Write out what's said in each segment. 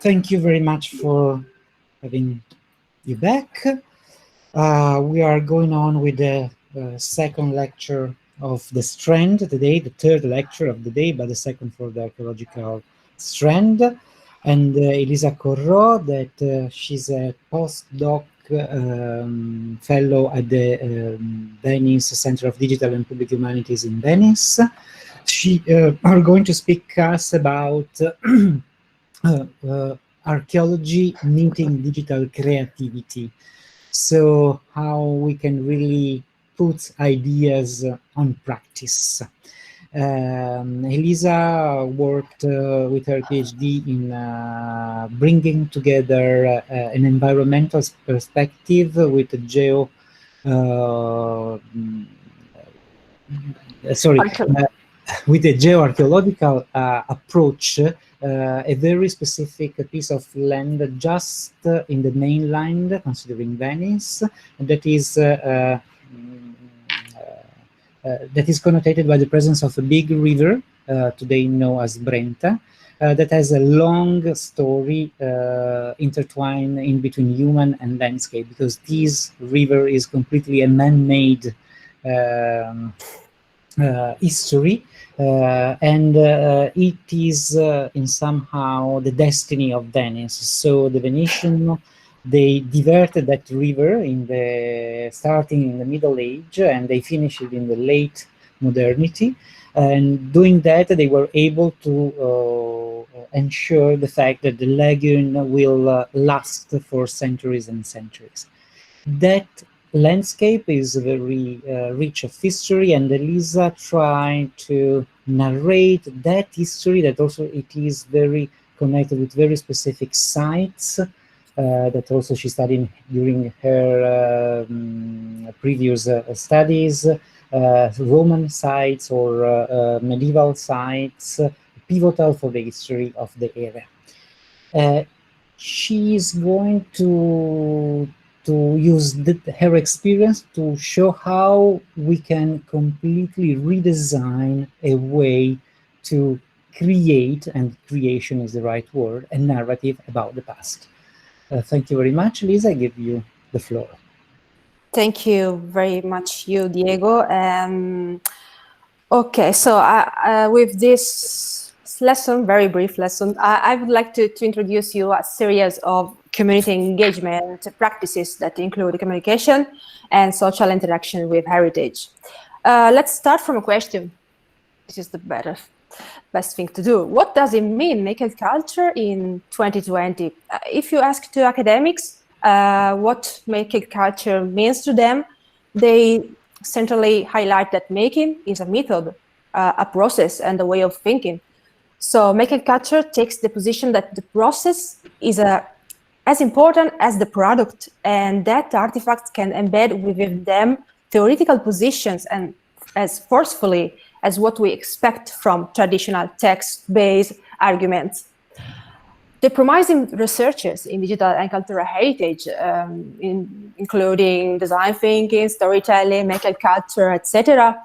Thank you very much for having you back. We are going on with the second lecture of the STRAND today, the third lecture of the day, but the second for the archaeological strand. And Elisa Corrò, that she's a postdoc fellow at the Venice Center of Digital and Public Humanities in Venice. She are going to speak us about archaeology meeting digital creativity. So how we can really put ideas on practice. Elisa worked with her PhD in bringing together an environmental perspective with a with a geoarchaeological approach, a very specific piece of land just in the mainland, considering Venice, that is connotated by the presence of a big river, today known as Brenta, that has a long story intertwined in between human and landscape, because this river is completely a man-made history, and it is in somehow the destiny of Venice. So the Venetian, they diverted that river starting in the Middle Age, and they finished it in the late modernity. And doing that, they were able to ensure the fact that the lagoon will last for centuries and centuries. That landscape is very rich of history, and Elisa tried to narrate that history, that also it is very connected with very specific sites that also she studied during her previous studies, Roman sites or medieval sites, pivotal for the history of the area. She is going to use her experience to show how we can completely redesign a way to create, and creation is the right word, a narrative about the past. Thank you very much, Lisa. I give you the floor. Thank you very much, Diego. Okay, so with this lesson, very brief lesson, I would like to introduce you a series of community engagement practices that include communication and social interaction with heritage. Let's start from a question. This is the best thing to do. What does it mean, making culture in 2020? If you ask to academics what making culture means to them, they centrally highlight that making is a method, a process, and a way of thinking. So making culture takes the position that the process is as important as the product, and that artifacts can embed within them theoretical positions and as forcefully as what we expect from traditional text-based arguments. The promising researchers in digital and cultural heritage, including design thinking, storytelling, making culture, etc.,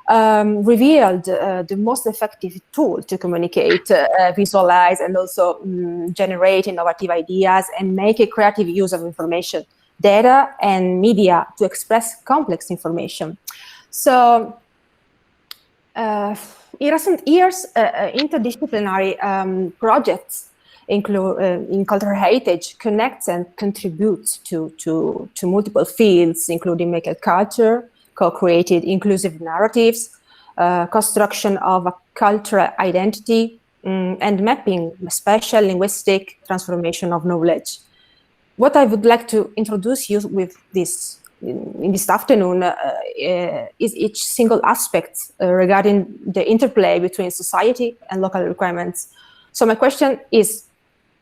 revealed the most effective tool to communicate, visualize, and also generate innovative ideas and make a creative use of information, data, and media to express complex information. So, in recent years, interdisciplinary projects in cultural heritage connects and contributes to multiple fields, including making culture, co-created inclusive narratives, construction of a cultural identity, and mapping spatial linguistic transformation of knowledge. What I would like to introduce you with this in this afternoon is each single aspect regarding the interplay between society and local requirements. So my question is,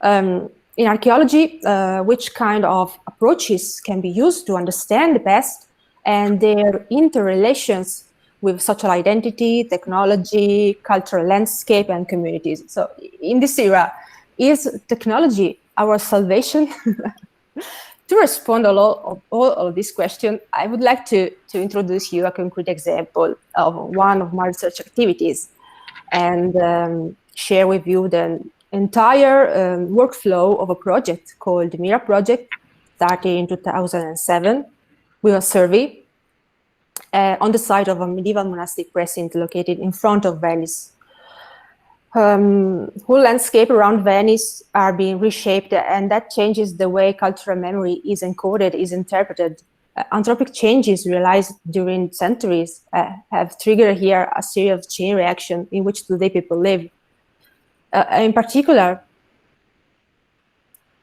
in archaeology, which kind of approaches can be used to understand the past and their interrelations with social identity, technology, cultural landscape, and communities? So in this era, is technology our salvation? To respond to all of these questions, I would like to introduce you a concrete example of one of my research activities and share with you the entire workflow of a project called the MIRA project, started in 2007 with a survey on the site of a medieval monastic precinct located in front of Venice. Whole landscape around Venice are being reshaped, and that changes the way cultural memory is encoded, is interpreted. Anthropic changes realized during centuries have triggered here a series of chain reaction in which today people live. In particular,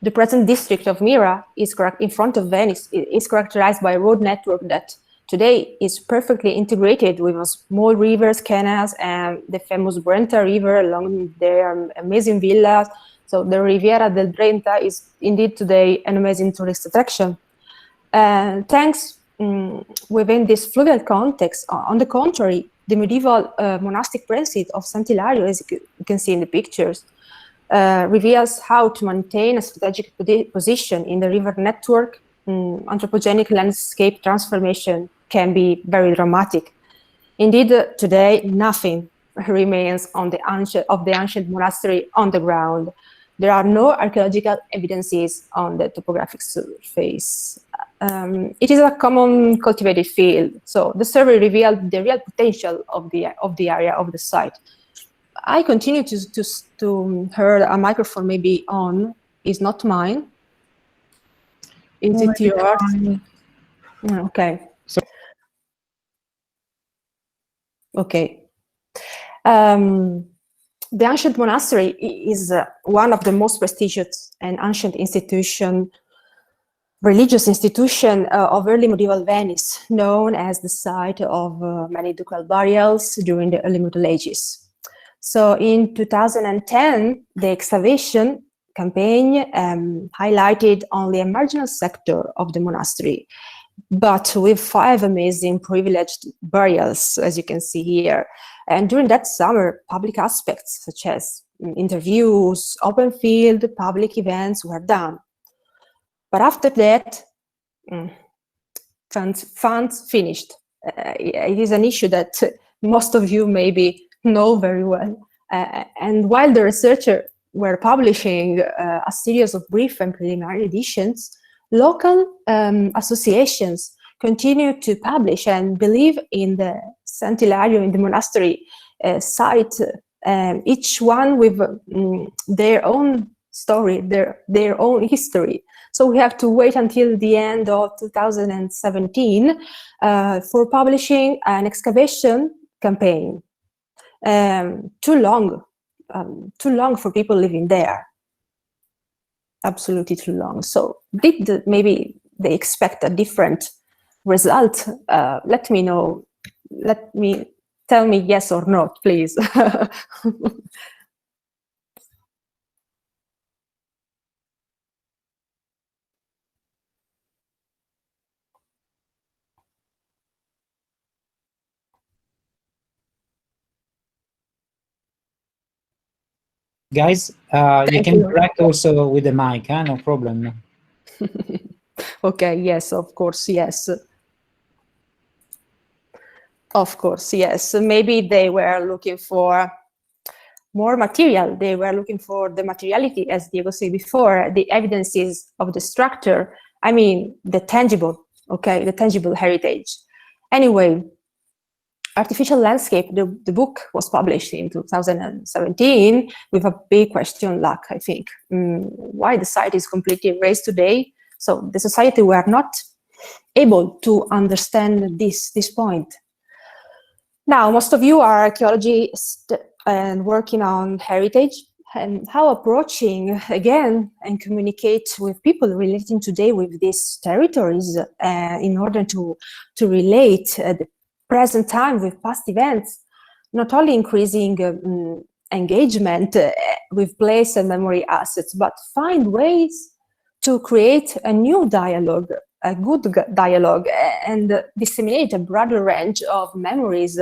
the present district of Mira is in front of Venice is characterized by a road network that today is perfectly integrated with small rivers, canals, and the famous Brenta River along their amazing villas. So the Riviera del Brenta is indeed today an amazing tourist attraction. Thanks within this fluvial context, on the contrary, the medieval monastic precinct of Sant'Ilario, as you can see in the pictures, reveals how to maintain a strategic position in the river network. Anthropogenic landscape transformation can be very dramatic. Indeed, today, nothing remains of the ancient monastery on the ground. There are no archaeological evidences on the topographic surface. It is a common cultivated field, so the survey revealed the real potential of the area of the site. I continue to hear a microphone maybe on. Is not mine. Is it yours? Okay. So okay. The ancient monastery is one of the most prestigious and ancient religious institution of early medieval Venice, known as the site of many ducal burials during the early Middle Ages. So in 2010, the excavation campaign highlighted only a marginal sector of the monastery, but with 5 amazing privileged burials, as you can see here. And during that summer, public aspects such as interviews, open field, public events were done. But after that, funds finished. It is an issue that most of you maybe know very well. And while the researchers were publishing a series of brief and preliminary editions, local associations continued to publish and believe in the Sant'Ilario, in the monastery site, each one with their own story, their own history. So we have to wait until the end of 2017 for publishing an excavation campaign. Too long for people living there. Absolutely too long. So maybe they expect a different result? Let me know. Tell me yes or no, please. guys, you can interact also with the mic, no problem. Okay, yes, of course, yes. Of course, yes. Maybe they were looking for more material. They were looking for the materiality, as Diego said before, the evidences of the structure. I mean, the tangible, okay, the tangible heritage. Anyway, Artificial Landscape, the book was published in 2017 with a big question mark, I think. Why the site is completely erased today? So the society were not able to understand this point. Now, most of you are archaeologists and working on heritage, and how approaching again and communicate with people relating today with these territories in order to relate the present time with past events, not only increasing engagement with place and memory assets, but find ways to create a new dialogue, a good dialogue, and disseminate a broader range of memories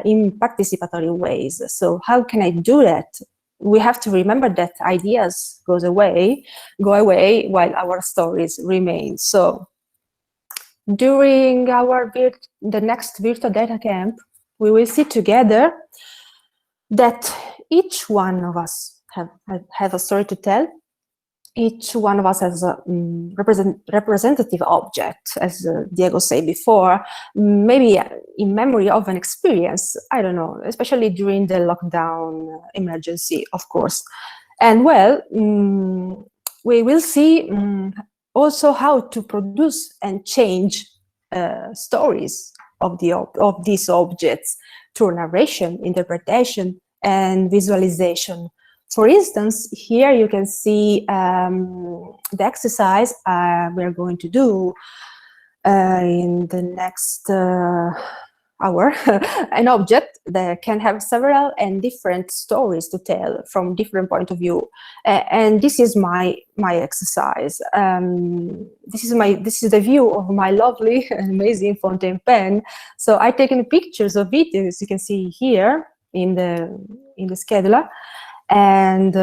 in participatory ways. So how can I do that? We have to remember that ideas go away while our stories remain. So during the next virtual data camp, we will see together that each one of us have a story to tell. Each one of us has a representative object, as Diego said before, maybe in memory of an experience, I don't know, especially during the lockdown emergency, of course. And well, we will see also how to produce and change stories of these objects through narration, interpretation, and visualization. For instance, here you can see the exercise we're going to do in the next hour. An object that can have several and different stories to tell from different point of view. And this is my exercise. This is the view of my lovely and amazing fountain pen. So I've taken pictures of it, as you can see here in the scheduler. And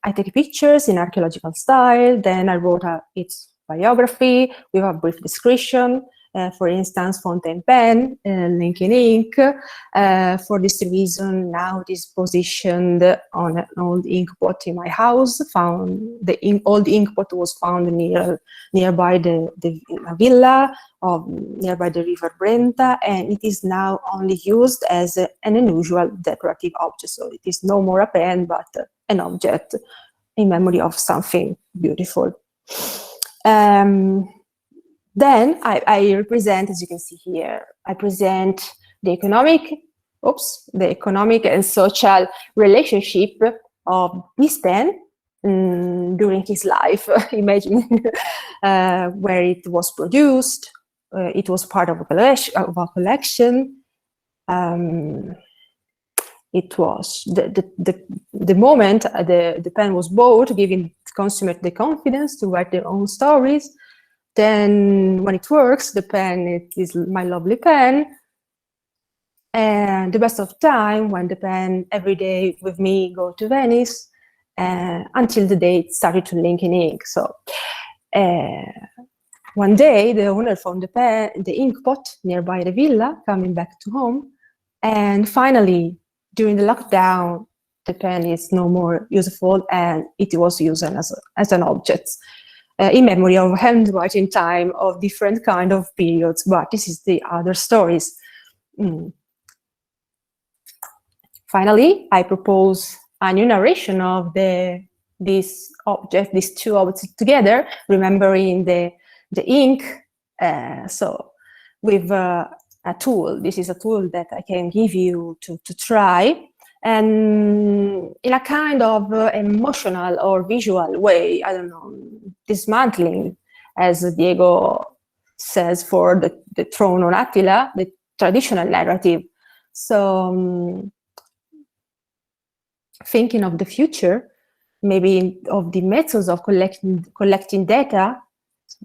I take pictures in archaeological style, then I wrote its biography with a brief description, for instance, fountain pen, linking ink. For this reason, now it is positioned on an old ink pot in my house. Old ink pot was found nearby the villa, nearby the river Brenta, and it is now only used as an unusual decorative object. So it is no more a pen, but an object in memory of something beautiful. Then I represent, as you can see here, I present the economic and social relationship of this pen during his life. Imagine where it was produced. It was part of a collection. It was the moment the pen was bought, giving consumers the confidence to write their own stories. Then when it works, the pen, it is my lovely pen. And the best of time when the pen every day with me go to Venice until the day it started to link in ink. So one day the owner found the ink pot nearby the villa coming back to home. And finally, during the lockdown, the pen is no more useful and it was used as an object. In memory of handwriting time of different kind of periods, but this is the other stories. Finally, I propose a new narration of these two objects together, remembering the ink. So with a tool, this is a tool that I can give you to try. And in a kind of emotional or visual way, I don't know, dismantling, as Diego says, for the throne on Attila, the traditional narrative. So thinking of the future, maybe of the methods of collecting data,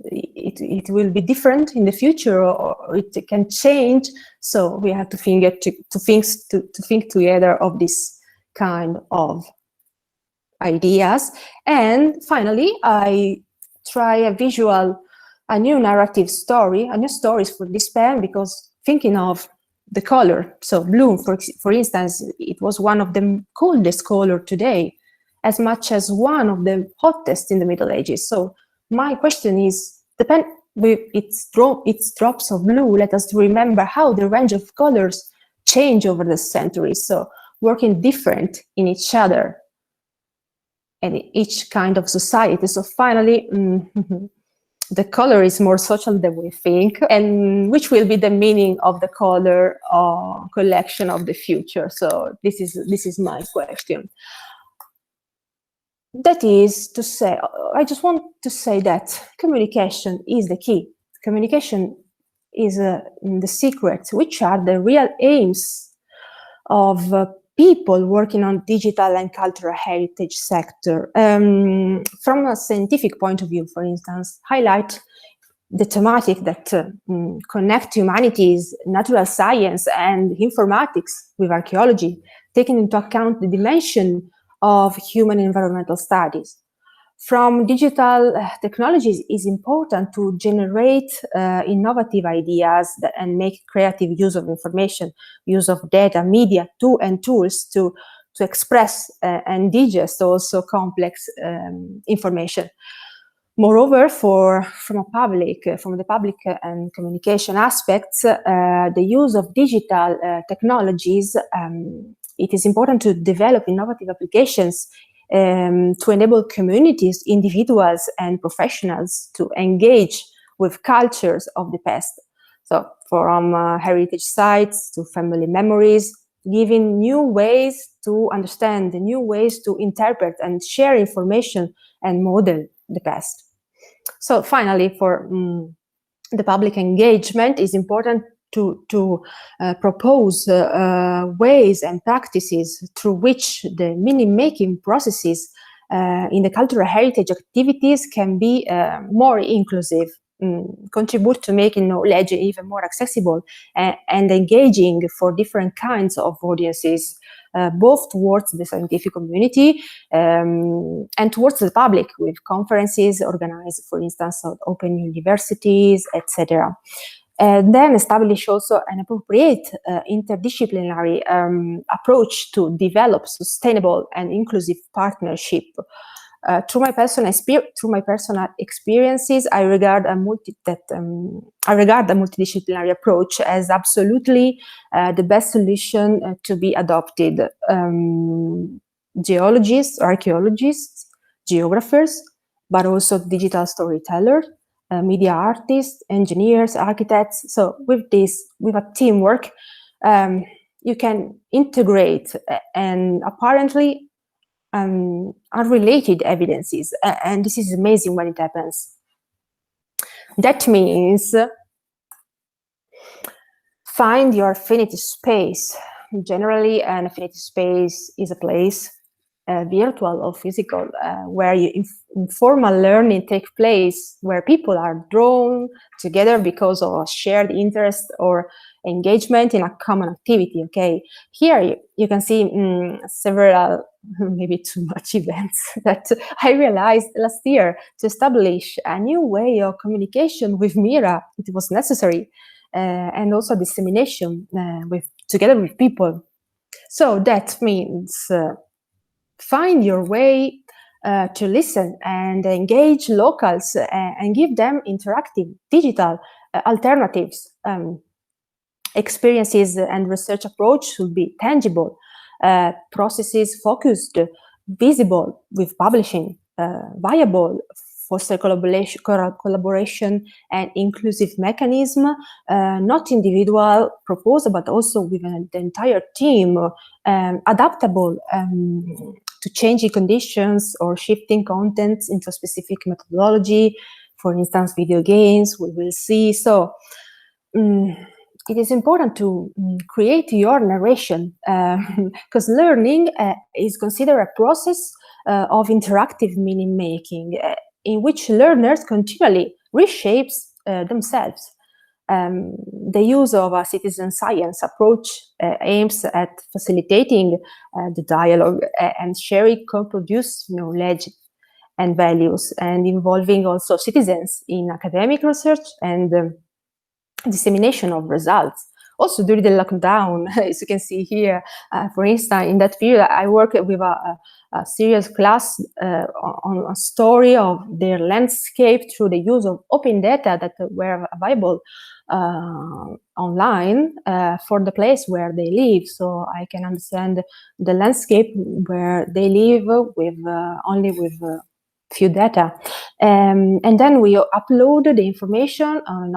it will be different in the future, or it can change. So we have to think together of this kind of ideas. And finally, I try a new narrative story, a new stories for this pen, because thinking of the color, so blue, for instance, it was one of the coldest color today, as much as one of the hottest in the Middle Ages. So my question is, the pen with its drops of blue, let us remember how the range of colors change over the centuries, so working different in each other and each kind of society. So finally, the color is more social than we think, and which will be the meaning of the color collection of the future. So this is my question. That is to say, I just want to say that communication is the key. Communication is the secret, which are the real aims of people working on digital and cultural heritage sector. From a scientific point of view, for instance, highlight the thematic that connect humanities, natural science, and informatics with archaeology, taking into account the dimension of human environmental studies. From digital technologies, is important to generate innovative ideas and make creative use of information, use of data, media, and tools to to express and digest also complex information. Moreover, from the public and communication aspects, the use of digital technologies, it is important to develop innovative applications to enable communities, individuals, and professionals to engage with cultures of the past. So, from heritage sites to family memories, giving new ways to understand, new ways to interpret and share information and model the past. So finally, for the public engagement, is important to propose ways and practices through which the meaning-making processes in the cultural heritage activities can be more inclusive, contribute to making knowledge even more accessible and engaging for different kinds of audiences, both towards the scientific community and towards the public, with conferences organized, for instance, at open universities, etc. And then establish also an appropriate interdisciplinary approach to develop sustainable and inclusive partnership. Through my personal experiences, I regard a multidisciplinary approach as absolutely the best solution to be adopted. Geologists, archaeologists, geographers, but also digital storytellers, media artists, engineers, architects. So with a teamwork, you can integrate and apparently unrelated evidences, and this is amazing when it happens. That means find your affinity space. Generally, an affinity space is a place, virtual or physical, where informal learning takes place, where people are drawn together because of a shared interest or engagement in a common activity. Okay, here you can see several, maybe too much events that I realized last year. To establish a new way of communication with Mira, it was necessary, and also dissemination together with people. So that means find your way to listen and engage locals and give them interactive digital alternatives. Experiences and research approach should be tangible, processes focused, visible, with publishing, viable, foster collaboration and inclusive mechanism, not individual proposal, but also with the entire team, adaptable to changing conditions or shifting contents into a specific methodology, for instance, video games, we will see. So it is important to create your narration, because learning is considered a process of interactive meaning making, in which learners continually reshapes themselves. The use of a citizen science approach aims at facilitating the dialogue and sharing co-produced knowledge and values, and involving also citizens in academic research and dissemination of results. Also during the lockdown, as you can see here, for instance, in that period, I worked with a serious class on a story of their landscape through the use of open data that were available online for the place where they live. So I can understand the landscape where they live with only with few data, and then we uploaded the information on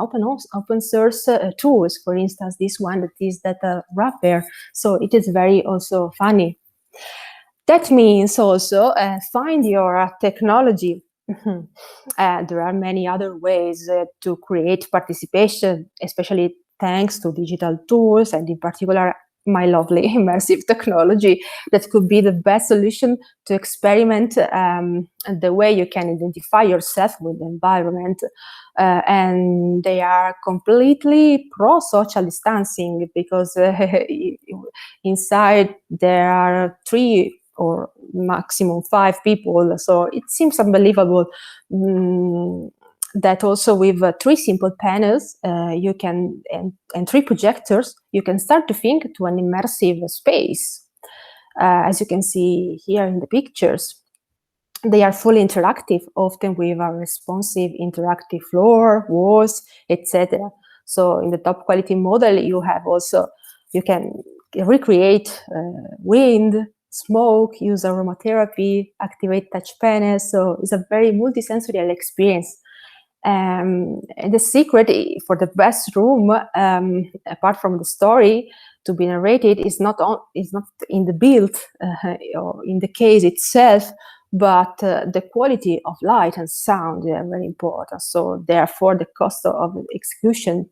open source tools. For instance, this one that is data wrapper. So it is very also funny. That means also find your technology. There are many other ways to create participation, especially thanks to digital tools, and in particular my lovely immersive technology that could be the best solution to experiment the way you can identify yourself with the environment. And they are completely pro-social distancing, because inside there are 3 or maximum 5 people. So it seems unbelievable that also with 3 simple panels you can and 3 projectors, you can start to think to an immersive space. As you can see here in the pictures, they are fully interactive, often with a responsive interactive floor, walls, etc. So in the top quality model, you can recreate wind, smoke, use aromatherapy, activate touch panels. So it's a very multisensorial experience. And the secret for the best room, apart from the story to be narrated, is not in the build or in the case itself, but the quality of light and sound are very important. So therefore, the cost of the execution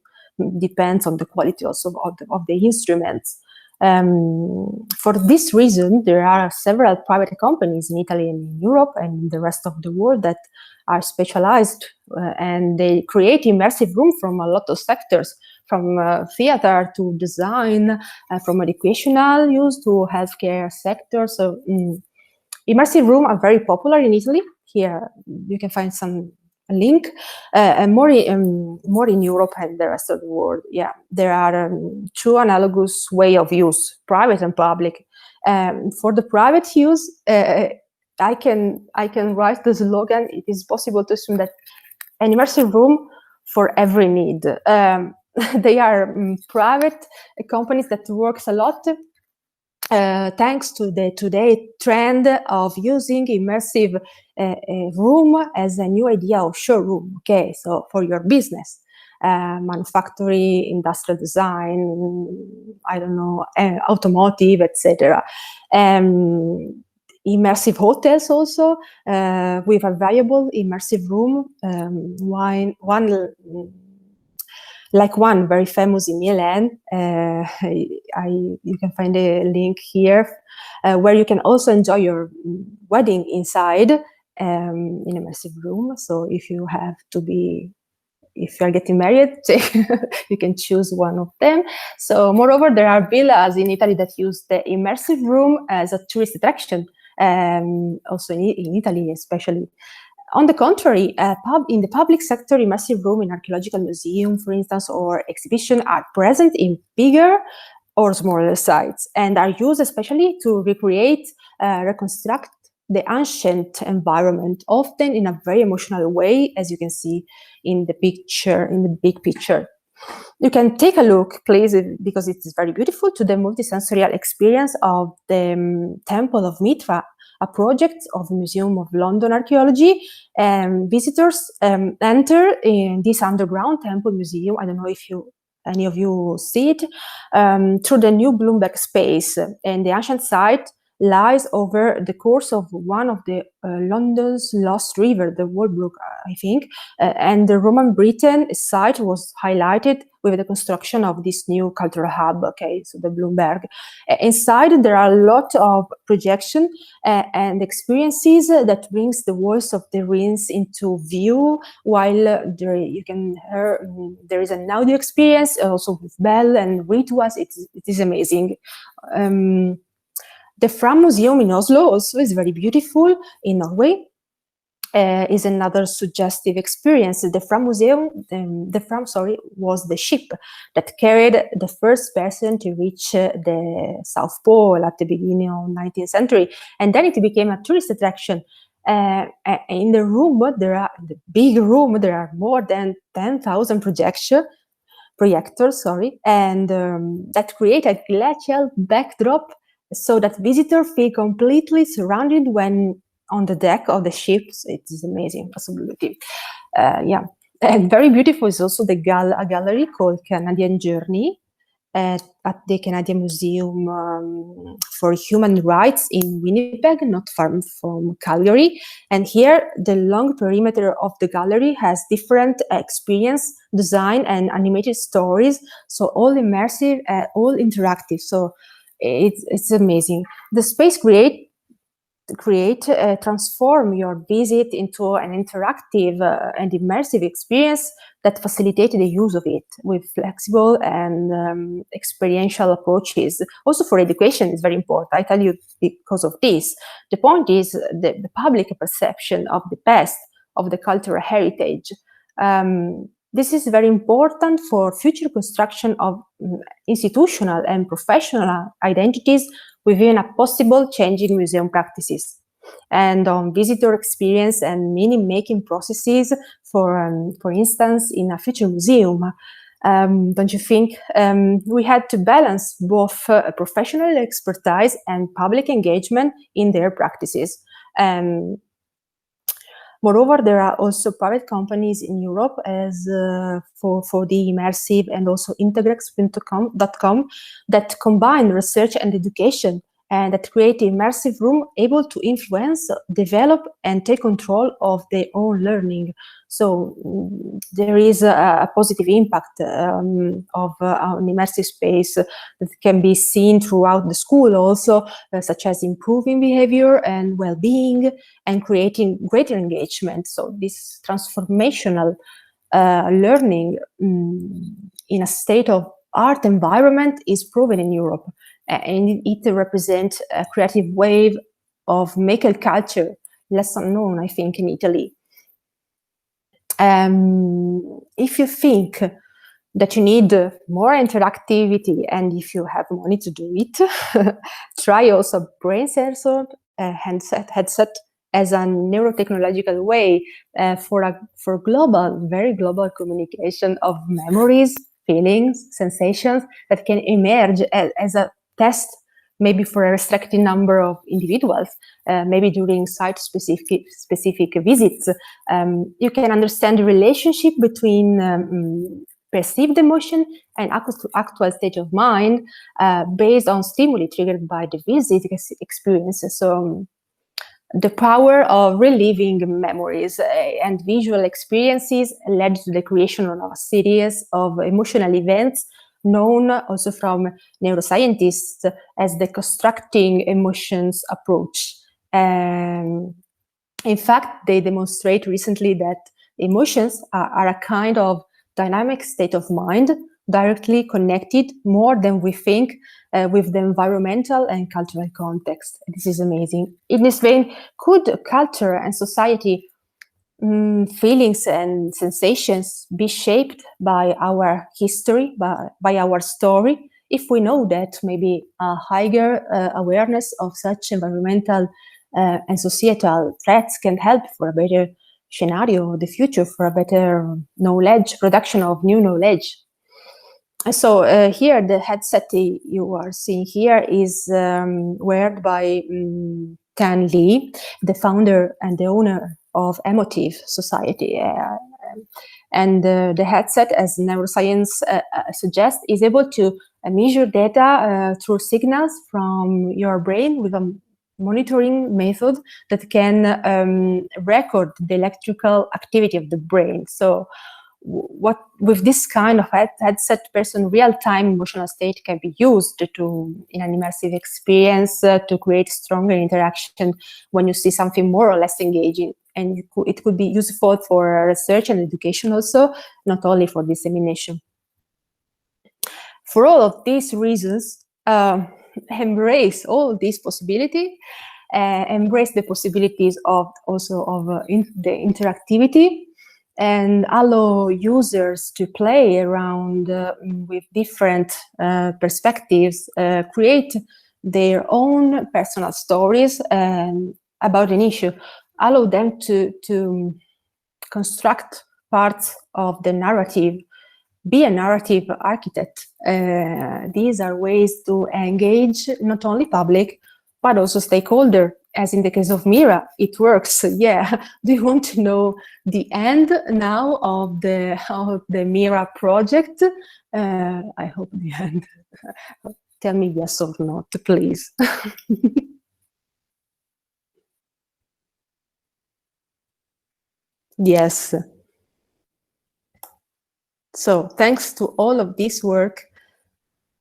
depends on the quality also of the instruments. For this reason, there are several private companies in Italy and in Europe and in the rest of the world that are specialized and they create immersive room from a lot of sectors, from theater to design, from educational use to healthcare sector. So immersive room are very popular in Italy. Here you can find a link, and more in Europe and the rest of the world. Yeah, there are two analogous way of use, private and public. For the private use, I can write the slogan. It is possible to assume that an immersive room for every need. They are private companies that works a lot thanks to the today trend of using immersive room as a new idea of showroom. Okay, so for your business, manufacturing, industrial design, I don't know, automotive, etc. Immersive hotels also with a valuable immersive room. One very famous in Milan. You can find a link here where you can also enjoy your wedding inside in a massive room. So if you are getting married, you can choose one of them. So moreover, there are villas in Italy that use the immersive room as a tourist attraction, also in Italy especially. On the contrary, in the public sector, immersive room in archaeological museum, for instance, or exhibition are present in bigger or smaller sites and are used especially to recreate, reconstruct the ancient environment, often in a very emotional way, as you can see in the picture, in the big picture. You can take a look, please, because it is very beautiful, to the multisensorial experience of the Temple of Mitra, a project of the Museum of London Archaeology. Visitors enter in this underground temple museum. I don't know if any of you see it, through the new Bloomberg space. And the ancient site lies over the course of one of the London's lost river, the Walbrook, I think, and the Roman Britain site was highlighted with the construction of this new cultural hub, okay, so the Bloomberg. Inside, there are a lot of projection and experiences that brings the walls of the ruins into view, while you can hear, there is an audio experience, also with bell and rituals. It is amazing. The Fram Museum in Oslo also is very beautiful in Norway. Is another suggestive experience. The Fram Museum, was the ship that carried the first person to reach the South Pole at the beginning of the 19th century, and then it became a tourist attraction. In the big room, there are more than 10,000 projectors, and that create a glacial backdrop so that visitors feel completely surrounded when on the deck of the ship. It is amazing possibility. And very beautiful is also a gallery called Canadian Journey at the Canadian Museum for Human Rights in Winnipeg, not far from Calgary. And here, the long perimeter of the gallery has different experience, design, and animated stories. So all immersive, all interactive. So it's amazing. The space transform your visit into an interactive and immersive experience that facilitates the use of it with flexible and experiential approaches. Also for education is very important. I tell you because of this. The point is the public perception of the past, of the cultural heritage. This is very important for future construction of institutional and professional identities within a possible changing museum practices, and on visitor experience and meaning-making processes, for instance, in a future museum. Don't you think we had to balance both professional expertise and public engagement in their practices? Moreover, there are also private companies in Europe, as for the Immersive and also Integrex.com, that combine research and education, and that create an immersive room able to influence, develop, and take control of their own learning. So there is a positive impact of an immersive space that can be seen throughout the school also, such as improving behavior and well-being and creating greater engagement. So this transformational learning in a state-of-art environment is proven in Europe, and it represents a creative wave of maker culture, less unknown, I think, in Italy. If you think that you need more interactivity and if you have money to do it, try also brain sensor headset as a neurotechnological way for global, very global communication of memories, feelings, sensations that can emerge as a test, maybe for a restricted number of individuals, maybe during site-specific visits. You can understand the relationship between perceived emotion and actual state of mind based on stimuli triggered by the visit experiences. So the power of reliving memories and visual experiences led to the creation of a series of emotional events known also from neuroscientists as the constructing emotions approach. In fact, they demonstrate recently that emotions are a kind of dynamic state of mind directly connected more than we think with the environmental and cultural context. This is amazing. In this vein, could culture and society feelings and sensations be shaped by our history, by our story, if we know that maybe a higher awareness of such environmental and societal threats can help for a better scenario of the future, for a better knowledge, production of new knowledge. So here, the headset you are seeing here is worn by Tan Lee, the founder and the owner of Emotive Society. And the headset, as neuroscience suggests, is able to measure data through signals from your brain with a monitoring method that can record the electrical activity of the brain. So what with this kind of headset, person real-time emotional state can be used in an immersive experience to create stronger interaction when you see something more or less engaging. And it could be useful for research and education also, not only for dissemination. For all of these reasons, embrace all these possibilities, embrace the possibilities of the interactivity, and allow users to play around with different perspectives, create their own personal stories about an issue, allow them to construct parts of the narrative, be a narrative architect. These are ways to engage not only public, but also stakeholder. As in the case of Mira, it works. Yeah. Do you want to know the end now of the Mira project? I hope the end. Tell me yes or not, please. Yes. So thanks to all of this work,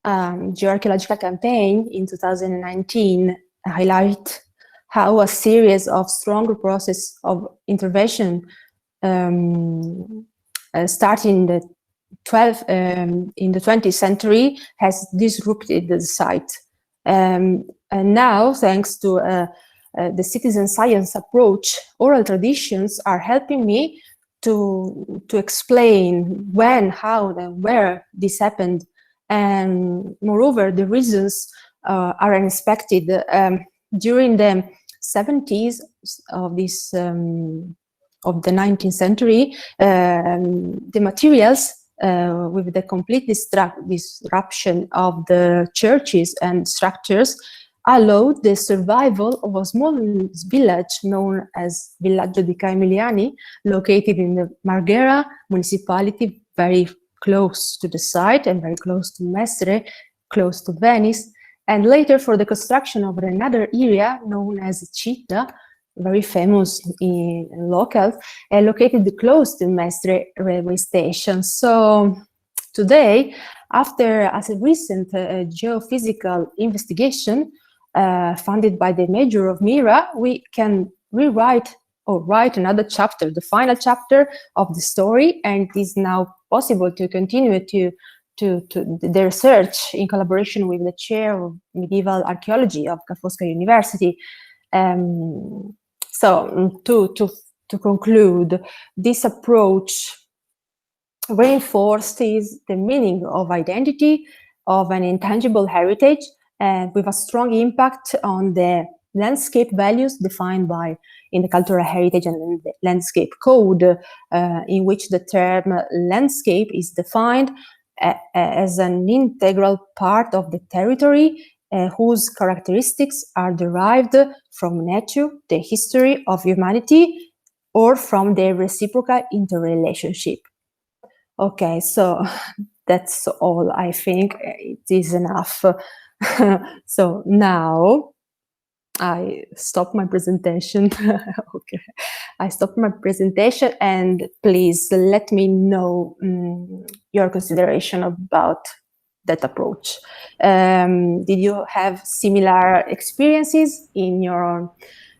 Geoarchaeological campaign in 2019 highlight how a series of stronger process of intervention starting in the 20th century has disrupted the site. And now, thanks to the citizen science approach, oral traditions are helping me to explain when, how, and where this happened. And moreover, the reasons are unexpected. During the 70s of this of the 19th century, the materials with the complete disruption of the churches and structures allowed the survival of a small village known as Villaggio di Caemiliani, located in the Marghera municipality, very close to the site and very close to Mestre, close to Venice, and later for the construction of another area known as Città, very famous in local, located close to Mestre railway station. So today, after a recent geophysical investigation funded by the Major of Mira, we can rewrite or write another chapter, the final chapter of the story, and it is now possible to continue to the research in collaboration with the Chair of Medieval Archaeology of Foscari University. So to conclude, this approach reinforces the meaning of identity, of an intangible heritage, and with a strong impact on the landscape values defined in the cultural heritage and the landscape code, in which the term landscape is defined as an integral part of the territory, whose characteristics are derived from nature, the history of humanity, or from their reciprocal interrelationship. Okay, so that's all. I think it is enough. So now I stop my presentation. Okay, I stop my presentation, and please let me know your consideration about that approach. Did you have similar experiences in your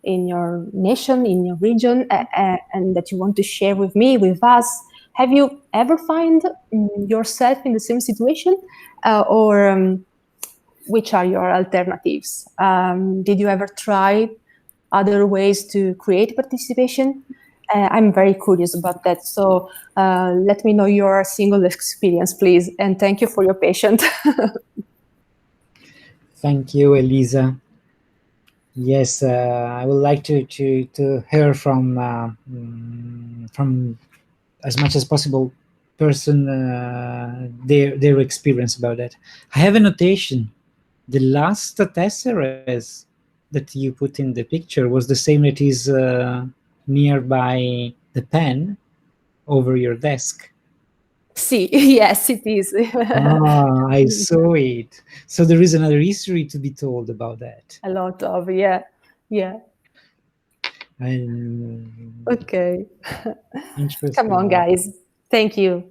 nation, in your region, and that you want to share with me, with us? Have you ever find yourself in the same situation, or which are your alternatives? Did you ever try other ways to create participation? I'm very curious about that. So let me know your single experience, please. And thank you for your patience. Thank you, Elisa. Yes, I would like to hear from as much as possible person their experience about that. I have a notation. The last tesseract that you put in the picture was the same that is nearby the pen over your desk. See, yes, it is. Ah, I saw it. So there is another history to be told about that. A lot of, yeah. Okay. Interesting. Come on, guys. Thank you.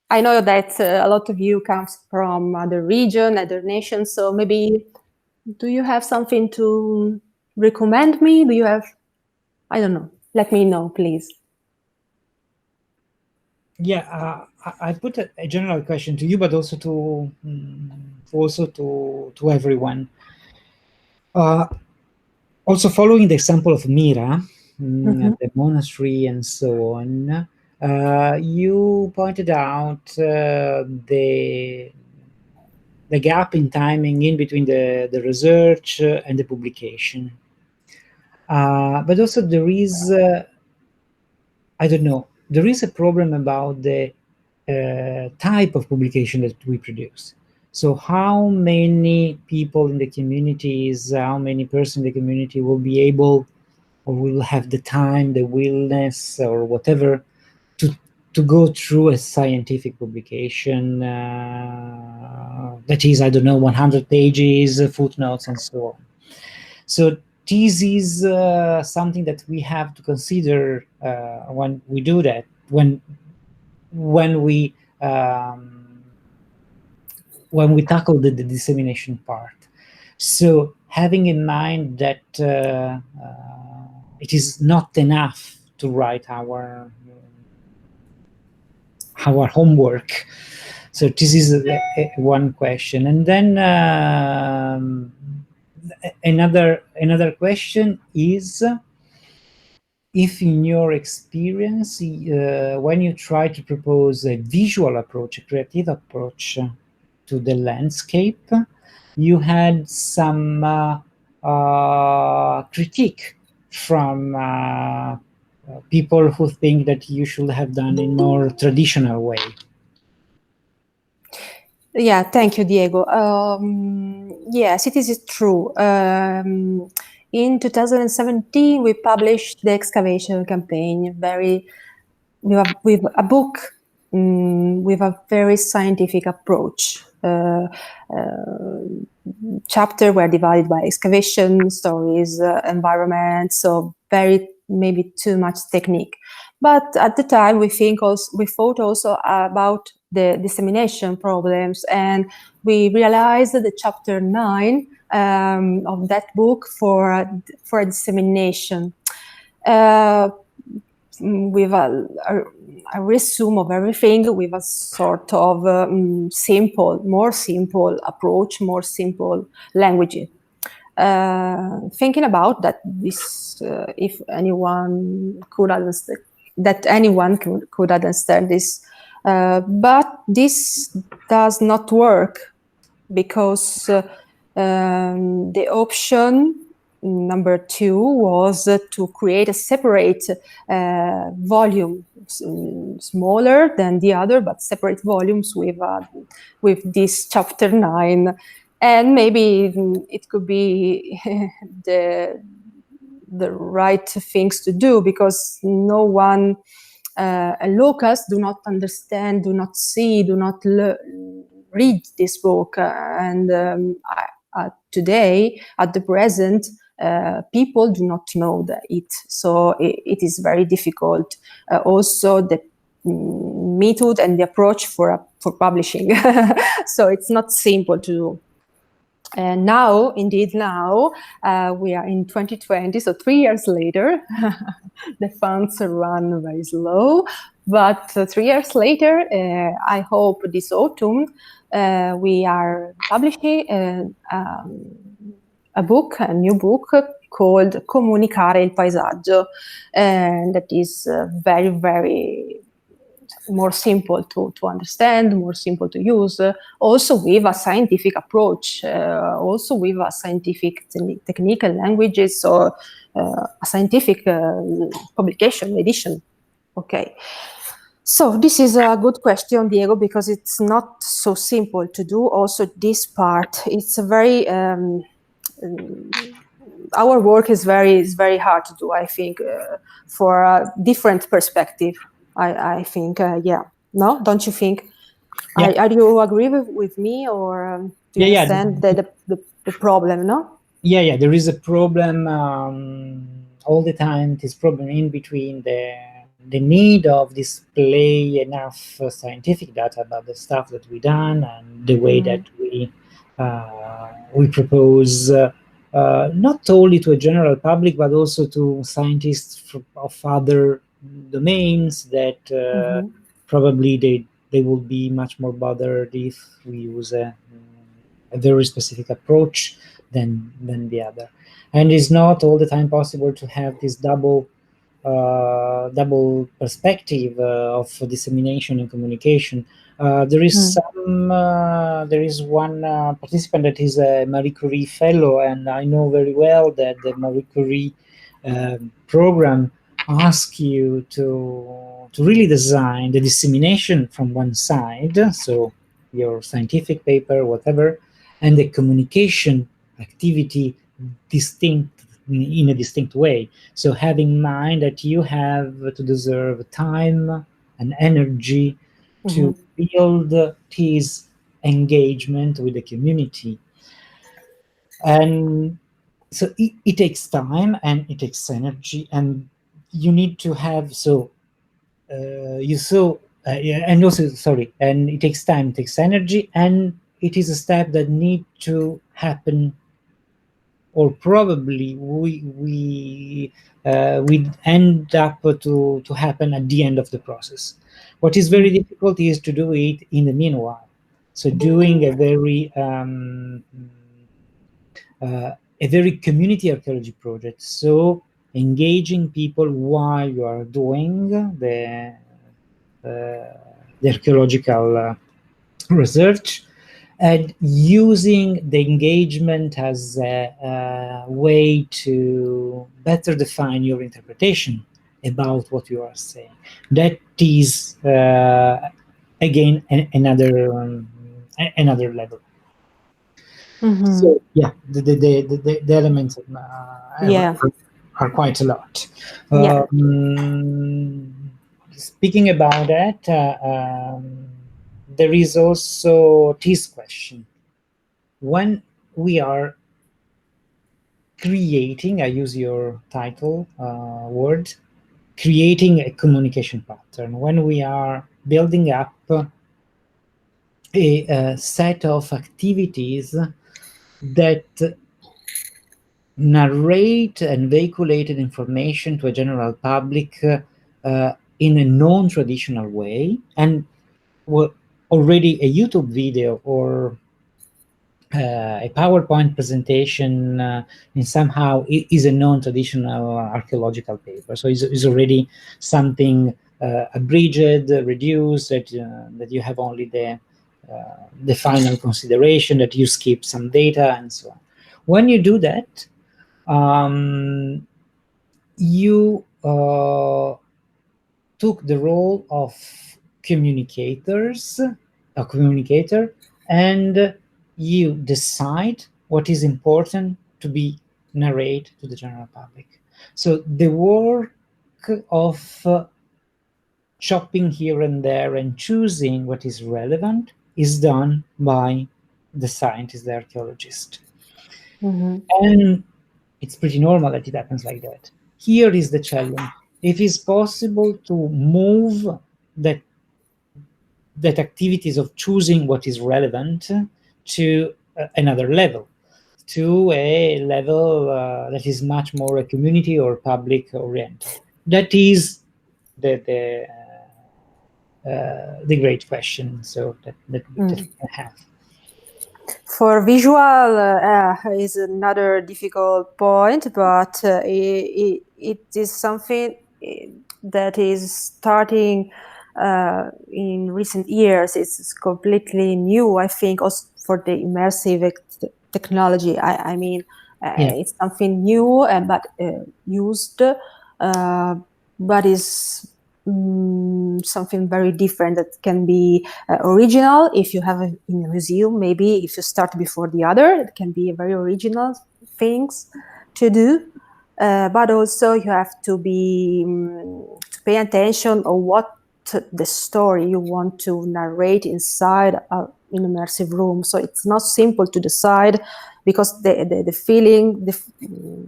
I know that a lot of you comes from other region, other nations. So maybe, do you have something to recommend me? Do you have, I don't know. Let me know, please. Yeah, I put a general question to you, but also to everyone. Also, following the example of Mira, the monastery and so on, you pointed out the gap in timing in between the research and the publication. But also there is, I don't know, there is a problem about the type of publication that we produce. So how many people in the communities, how many persons in the community will be able or will have the time, the willingness, or whatever to go through a scientific publication that is, I don't know, 100 pages, footnotes, and so on. So this is something that we have to consider when we do that, when we tackle the dissemination part. So having in mind that it is not enough to write our homework. So this is one question, and then another question is, if in your experience, when you try to propose a visual approach, a creative approach to the landscape, you had some critique from people who think that you should have done in more traditional way. Yeah, thank you, Diego. Yes, it is true. In 2017, we published the excavation campaign, with a book with a very scientific approach. Chapter were divided by excavation, stories, environment, so very maybe too much technique. But at the time, we thought also about the dissemination problems, and we realized that the chapter 9 of that book for dissemination. With a resume of everything, with a sort of more simple approach, more simple language. Thinking about that, this if anyone could understand, that anyone could understand this, but this does not work because the option number 2 was to create a separate volume, smaller than the other, but separate volumes with this chapter 9, and maybe it could be the right things to do, because no one, locals do not understand, do not see, do not read this book, and today, at the present, people do not know it, so it is very difficult. Also, the method and the approach for publishing, so it's not simple to do. And now, indeed, we are in 2020, so 3 years later, the funds run very slow. But 3 years later, I hope this autumn, we are publishing a new book called Comunicare il paesaggio, and that is very, very more simple to understand, more simple to use, also with a scientific approach, also with a scientific technical languages, or a scientific publication edition. Okay. So this is a good question, Diego, because it's not so simple to do. Also, this part, it's a very our work is very hard to do, I think, for a different perspective. I think, yeah. No, don't you think? Yeah. Are you agree with me, or do you understand the problem? No. Yeah. There is a problem all the time. This problem in between the need of display enough scientific data about the stuff that we done, and the way that we propose. Not only to a general public, but also to scientists of other domains that probably they will be much more bothered if we use a very specific approach than the other. And it's not all the time possible to have this double perspective of dissemination and communication. There is one participant that is a Marie Curie fellow, and I know very well that the Marie Curie program asks you to really design the dissemination from one side, so your scientific paper, whatever, and the communication activity in a distinct way. So have in mind that you have to deserve time and energy to build this engagement with the community. And so it takes time and it takes energy, and you need to have and it takes time, it takes energy, and it is a step that need to happen, or probably we end up to happen at the end of the process. What is very difficult is to do it in the meanwhile. So doing a very community archaeology project. So engaging people while you are doing the archaeological research, and using the engagement as a way to better define your interpretation about what you are saying. That is, again, another level. So yeah, the elements are quite a lot. Speaking about that, there is also this question. When we are creating, I use your title word, creating a communication pattern, when we are building up a set of activities that narrate and vehiculated information to a general public in a non-traditional way, and already a YouTube video or a PowerPoint presentation in somehow is a non-traditional archaeological paper. So it's already something abridged, reduced, that you have only the final consideration, that you skip some data and so on. When you do that, you took the role of communicator, and you decide what is important to be narrated to the general public. So the work of chopping here and there and choosing what is relevant is done by the scientist, the archaeologist. And it's pretty normal that it happens like that. Here is the challenge. If it's possible to move that activities of choosing what is relevant to another level, to a level that is much more a community or public oriented. That is the great question. So that we can have. For visual is another difficult point, but it is something that is starting in recent years. It's completely new, I think, also for the immersive technology. I mean, it's something new, but used, but is something very different that can be original. If you have it in a museum, maybe if you start before the other, it can be a very original things to do. But also you have to be to pay attention on what the story you want to narrate inside an immersive room. So it's not simple to decide, because the feeling,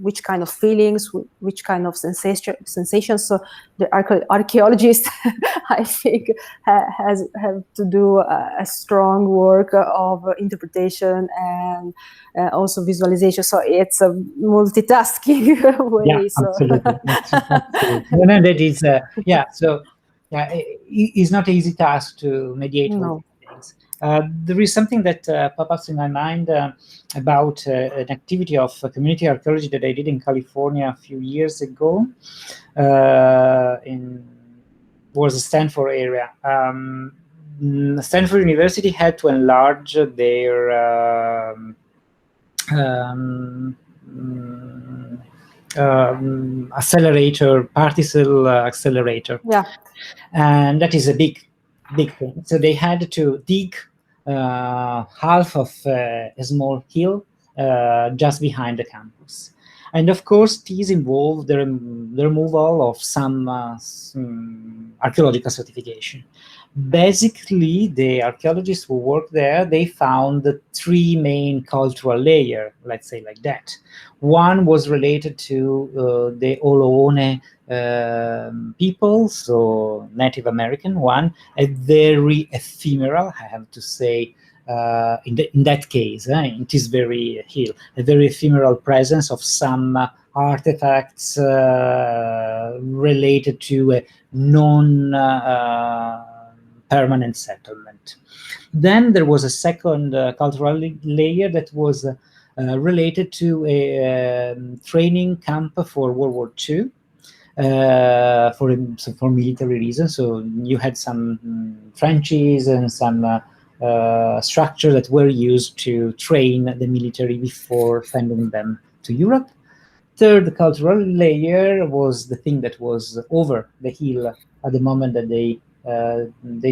which kind of feelings, which kind of sensations. So the archaeologist, I think, have to do a strong work of interpretation and also visualization. So it's a multitasking way. Yeah, absolutely. Absolutely. No, that is, So it's not an easy task to mediate all these things. There is something that pops in my mind about an activity of community archaeology that I did in California a few years ago. Was the Stanford area. Stanford University had to enlarge their accelerator, particle accelerator. And that is a big thing. So they had to dig half of a small hill just behind the campus. And of course, these involved the removal of some archaeological certification. Basically, the archaeologists who worked there, they found the three main cultural layers, let's say like that. One was related to the Oloone people, so Native American one, a very ephemeral, I have to say, in that case, it is very a very ephemeral presence of some artifacts related to a non-permanent settlement. Then there was a second cultural layer that was related to a training camp for World War II. For military reasons, so you had some trenches and some structures that were used to train the military before sending them to Europe. Third cultural layer was the thing that was over the hill at the moment that they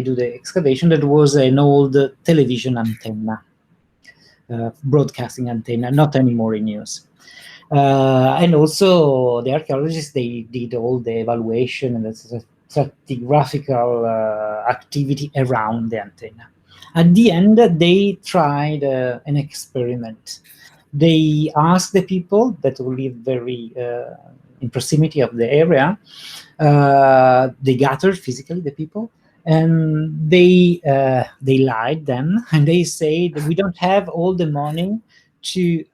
do the excavation. That was an old television antenna, broadcasting antenna, not anymore in use. And also the archaeologists, they did all the evaluation and the stratigraphical activity around the antenna. At the end, they tried an experiment. They asked the people that live very in proximity of the area. They gathered physically the people, and they lied them, and they said we don't have all the money to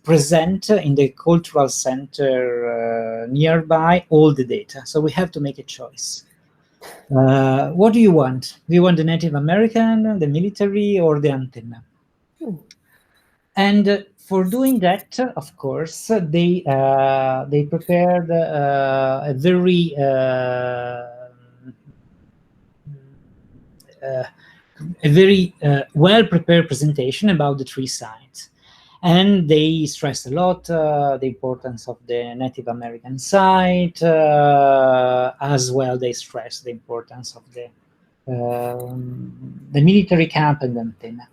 present in the cultural center nearby all the data, so we have to make a choice. What do you want? Do you want the Native American, the military, or the antenna? And for doing that, of course, they prepared a very well-prepared presentation about the three sites. And they stressed a lot the importance of the Native American site, as well they stressed the importance of the military camp and antenna.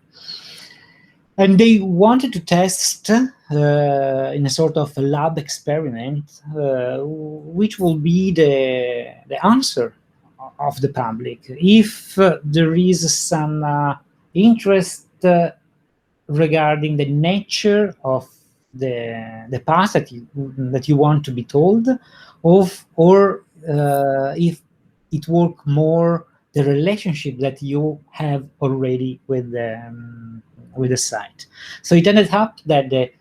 And they wanted to test in a sort of a lab experiment, which will be the answer of the public. If there is some interest regarding the nature of the past that you want to be told, or if it work more the relationship that you have already with the site. So it ended up that the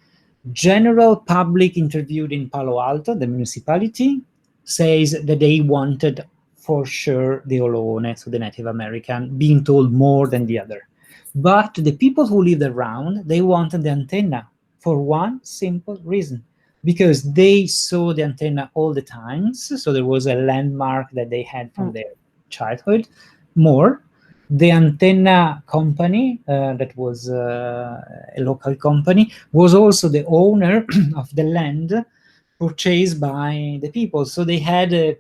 general public interviewed in Palo Alto, the municipality, says that they wanted for sure the Olone, so the Native American, being told more than the other. But the people who lived around, they wanted the antenna for one simple reason, because they saw the antenna all the time. So there was a landmark that they had from their childhood. More, the antenna company, that was a local company, was also the owner of the land purchased by the people. So they had a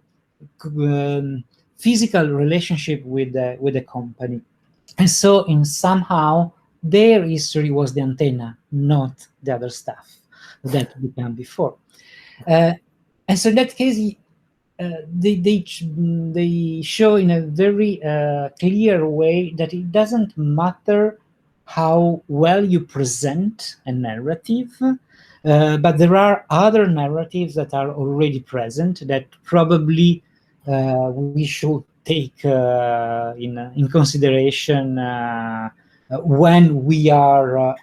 physical relationship with the company. And so in somehow their history was the antenna, not the other stuff that began before. And so in that case, they show in a very clear way that it doesn't matter how well you present a narrative, but there are other narratives that are already present that probably we should take in consideration when we are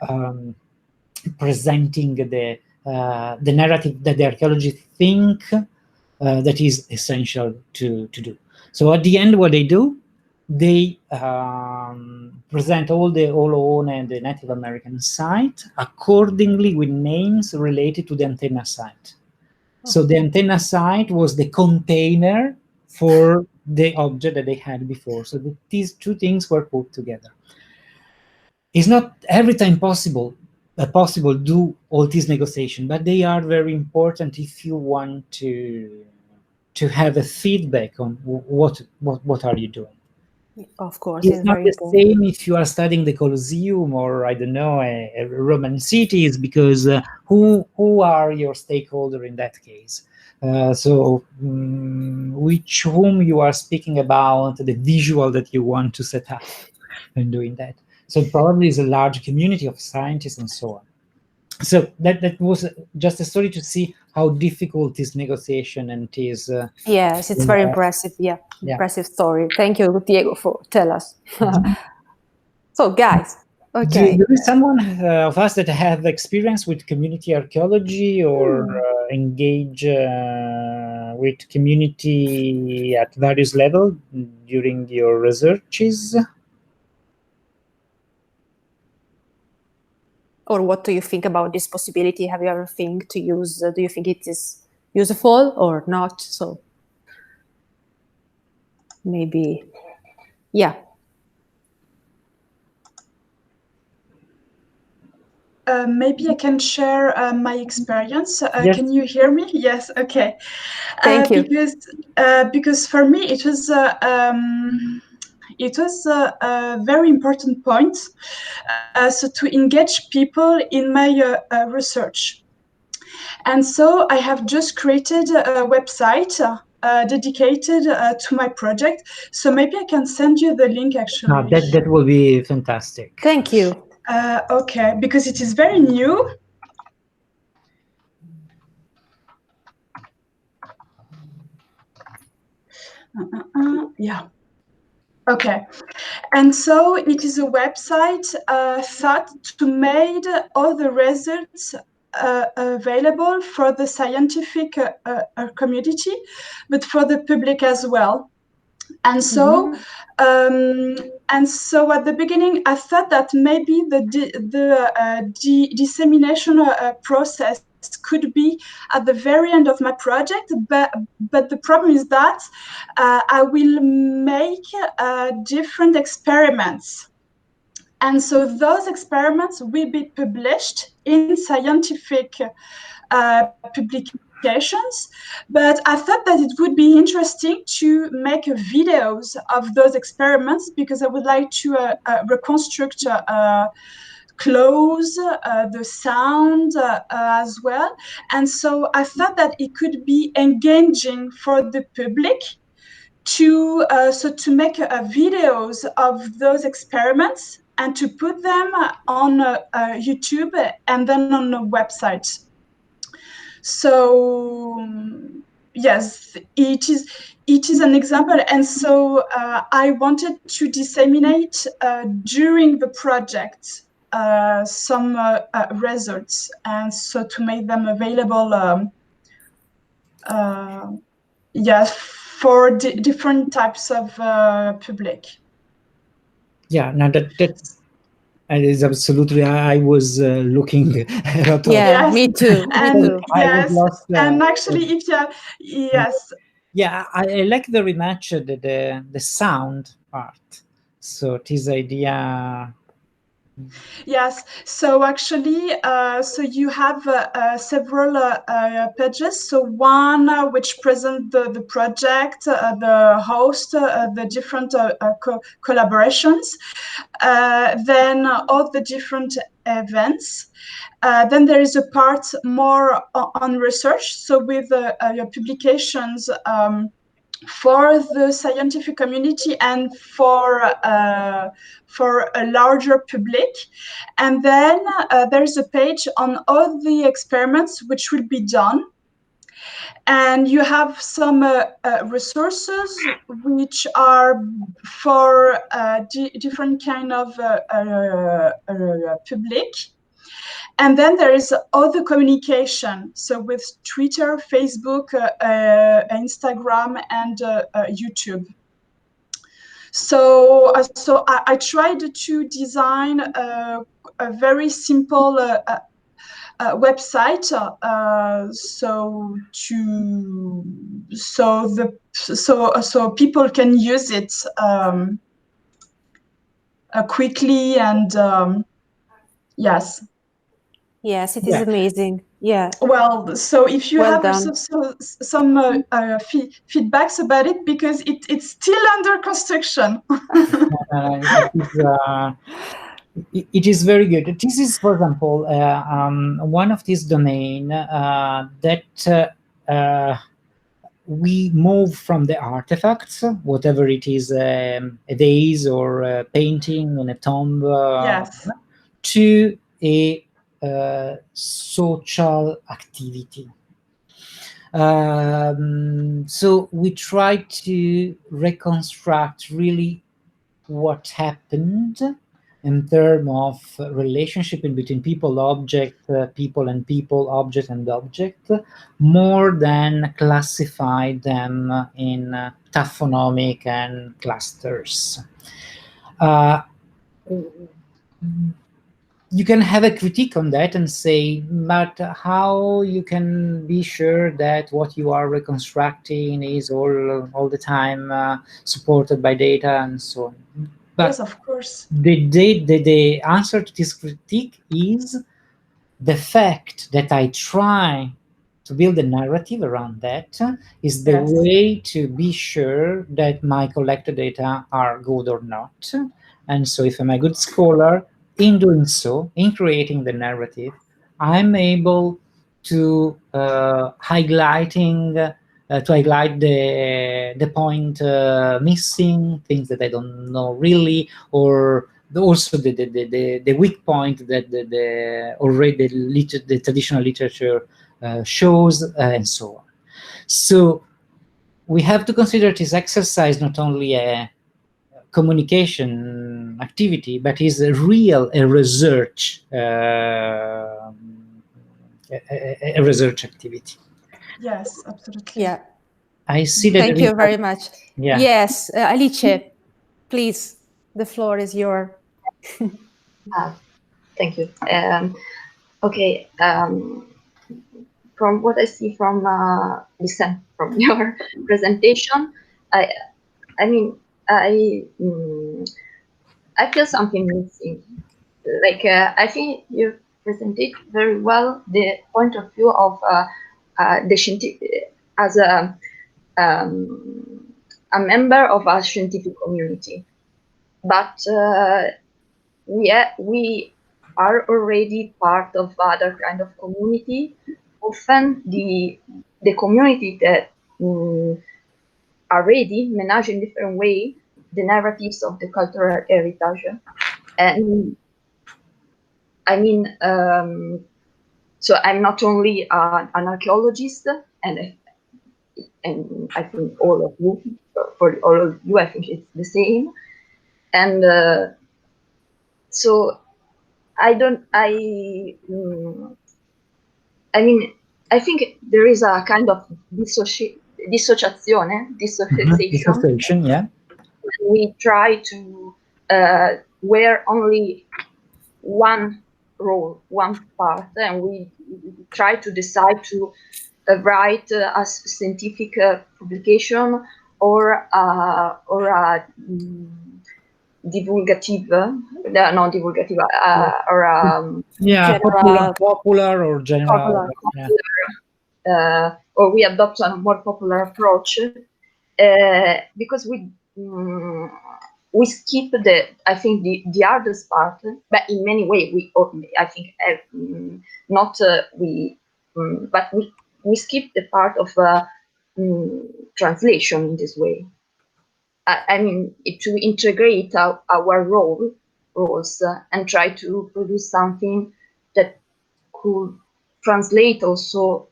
presenting the narrative that the archaeologists think that is essential to do. So at the end, what they do, they present all the Olone and the Native American site accordingly with names related to the antenna site. So the antenna site was the container for the object that they had before. So these two things were put together. It's not every time possible do all these negotiations, but they are very important if you want to have a feedback on what are you doing. Of course, it's not the same if you are studying the Colosseum or I don't know a Roman cities, because who are your stakeholder in that case? So whom you are speaking about, the visual that you want to set up and doing that. So probably is a large community of scientists and so on. So that was just a story to see how difficult this negotiation and is. Yes, it's very impressive. Yeah, impressive story. Thank you, Diego, for tell us. So, guys, okay. There is someone of us that have experience with community archaeology or engage with community at various levels during your researches? Or what do you think about this possibility? Have you ever think to use? Do you think it is useful or not? So maybe, yeah. maybe I can share my experience. Yes. Can you hear me? Yes. Okay. Thank you. Because for me it was a very important point. So to engage people in my research, and so I have just created a website dedicated to my project. So maybe I can send you the link actually. That will be fantastic. Thank you. Okay, because it is very new. Yeah. Okay. And so it is a website thought to make all the results available for the scientific community, but for the public as well. And so, at the beginning, I thought that maybe the dissemination process could be at the very end of my project, but the problem is that I will make different experiments. And so those experiments will be published in scientific publications, but I thought that it would be interesting to make videos of those experiments because I would like to reconstruct close the sound as well. And so I thought that it could be engaging for the public to make videos of those experiments and to put them on YouTube and then on a website. So yes, it is an example, and so I wanted to disseminate during the project some results, and so to make them available. Yes, for different types of public. Yeah, now that's. And it's absolutely. I was looking at a lot. Yeah, me too. And yes, I was lost, and actually, if yes. Yeah, I like very much the sound part. So this idea. Yes, so actually, so you have several pages. So one which present the project, the host, the different collaborations, then all the different events. Then there is a part more on research. So with your publications for the scientific community and for a larger public. And then there's a page on all the experiments which will be done. And you have some resources which are for different kind of public. And then there is other communication, so with Twitter, Facebook, Instagram, and YouTube. So I tried to design a very simple website, so people can use it quickly and yes. Yes, it is amazing. Yeah. Well, so if you have some feedbacks about it, because it's still under construction. It is very good. This is, for example, one of these domain that we move from the artifacts, whatever it is, a vase or a painting in a tomb, yes, to a social activity. So we try to reconstruct really what happened in terms of relationship in between people, object, people and people, object and object, more than classify them in taphonomic and clusters. You can have a critique on that and say, but how you can be sure that what you are reconstructing is all the time supported by data and so on? But yes, of course. the answer to this critique is the fact that I try to build a narrative around that is the way to be sure that my collected data are good or not. And so if I'm a good scholar, in doing so, in creating the narrative, I'm able to highlight the point missing, things that I don't know really, or also the weak point that already the traditional literature shows, and so on. So we have to consider this exercise not only a communication activity, but is a research a research activity. Yes, absolutely. Yeah. I see that. Thank you very much. Yeah. Yes, Alice, please, the floor is yours. Thank you. Okay. From what I see from listen from your presentation, I feel something missing. Like I think you presented very well the point of view of the scientific as a member of a scientific community, but we are already part of other kind of community. Often the community that already manage in different way the narratives of the cultural heritage. And I mean, so I'm not only an archaeologist, and I think all of you, for all of you, I think it's the same. And so I think there is a kind of dissociation. Yeah. We try to wear only one role, one part, and we try to decide to write a scientific publication or a divulgative, not divulgative, or popular or general. Or we adopt a more popular approach because we skip I think the hardest part, but in many ways I think not but we skip the part of translation in this way. I mean, to integrate our roles and try to produce something that could translate also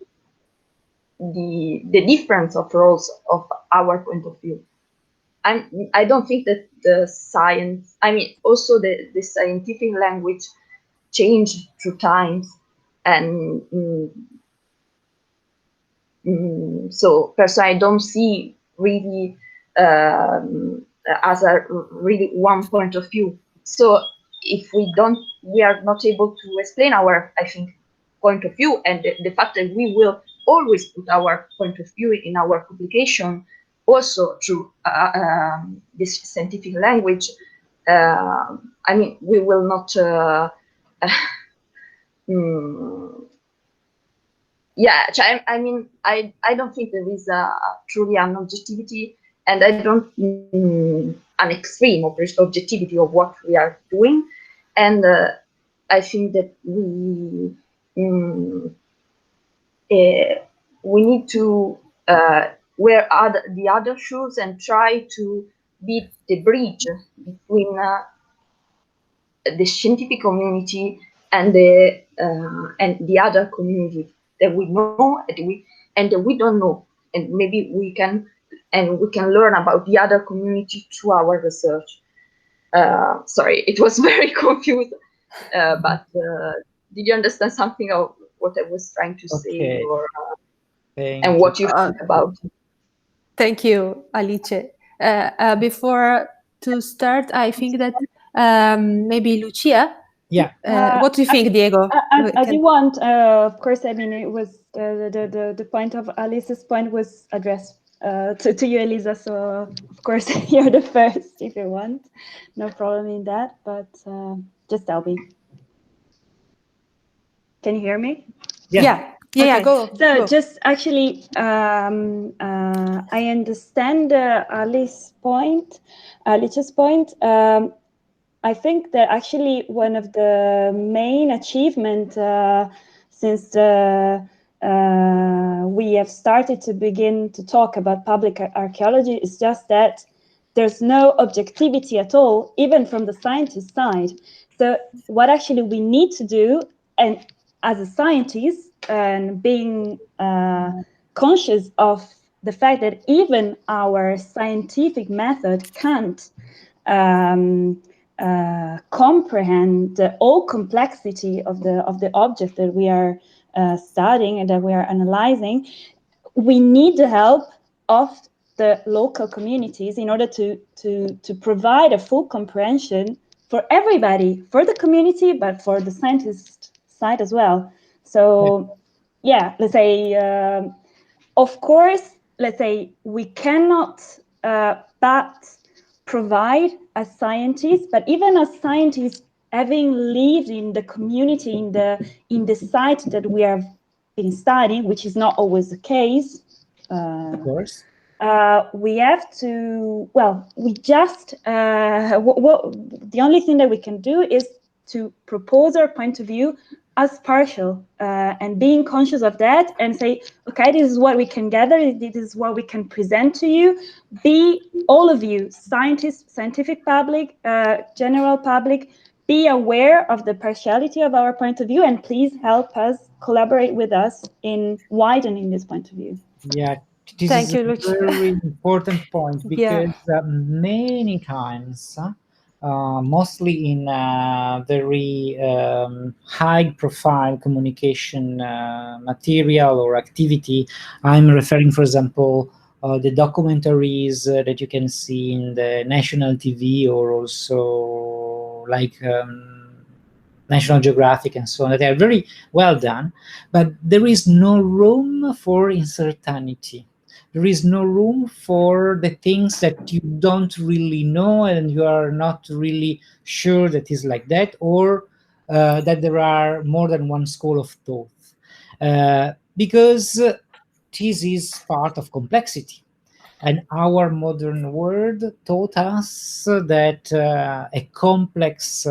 the difference of roles of our point of view. I don't think that the science, I mean, also the scientific language changed through times, and so personally, I don't see really as a really one point of view. So if we are not able to explain our, I think, point of view, and the fact that we will always put our point of view in our publication, also through this scientific language, I mean, we will not. Yeah, I mean, I don't think there is truly an objectivity, and I don't an extreme objectivity of what we are doing, and I think that we need to wear the other shoes and try to be the bridge between the scientific community and the other community that we know and that we don't know, and maybe we can learn about the other community through our research. Sorry, it was very confused, but did you understand something of what I was trying to say, or and what you think about? Thank you, Alice. Before to start, I think that maybe Lucia. Yeah. What do you think, Diego? I do want, of course, I mean, it was the point of Alice's point was addressed to you, Elisa. So, of course, you're the first if you want. No problem in that, but just tell me. Can you hear me? Yeah, Okay. go. So go. just actually, I understand Alice's point. I think that actually one of the main achievements since we have started to begin to talk about public archaeology is just that there's no objectivity at all, even from the scientist side. So what actually we need to do, and as a scientist, and being conscious of the fact that even our scientific method can't comprehend the whole complexity of the object that we are studying and that we are analyzing, we need the help of the local communities in order to provide a full comprehension for everybody, for the community, but for the scientist side as well. So, yeah, let's say, of course, let's say we cannot but provide as scientists, but even as scientists, having lived in the community, in the site that we have been studying, which is not always the case. Of course. We have to, well, we just, the only thing that we can do is to propose our point of view as partial and being conscious of that and say, okay, this is what we can gather, this is what we can present to you. Be all of you, scientists, scientific public, general public, be aware of the partiality of our point of view and please help us, collaborate with us in widening this point of view. Yeah, this Thank is you, a Lucia. very important point because many times, mostly in very high-profile communication material or activity, I'm referring, for example, the documentaries that you can see in the national TV or also like National Geographic and so on. They are very well done, but there is no room for uncertainty. There is no room for the things that you don't really know and you are not really sure that is like that, or that there are more than one school of thought. Because this is part of complexity. And our modern world taught us that a complex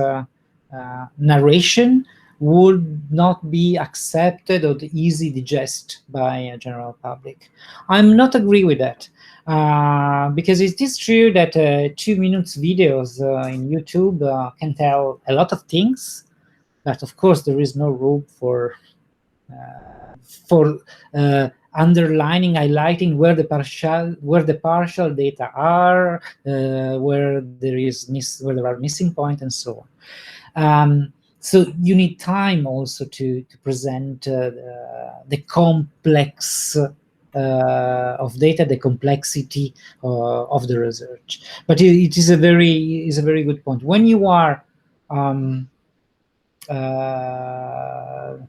narration would not be accepted or easy digest by a general public. I'm not agree with that because it is true that 2 minutes videos in YouTube can tell a lot of things, but of course there is no room for underlining, highlighting where the partial data are, where there are missing points, and so on. So you need time also to present the complex of data, the complexity of the research. But it is a very good point. When you are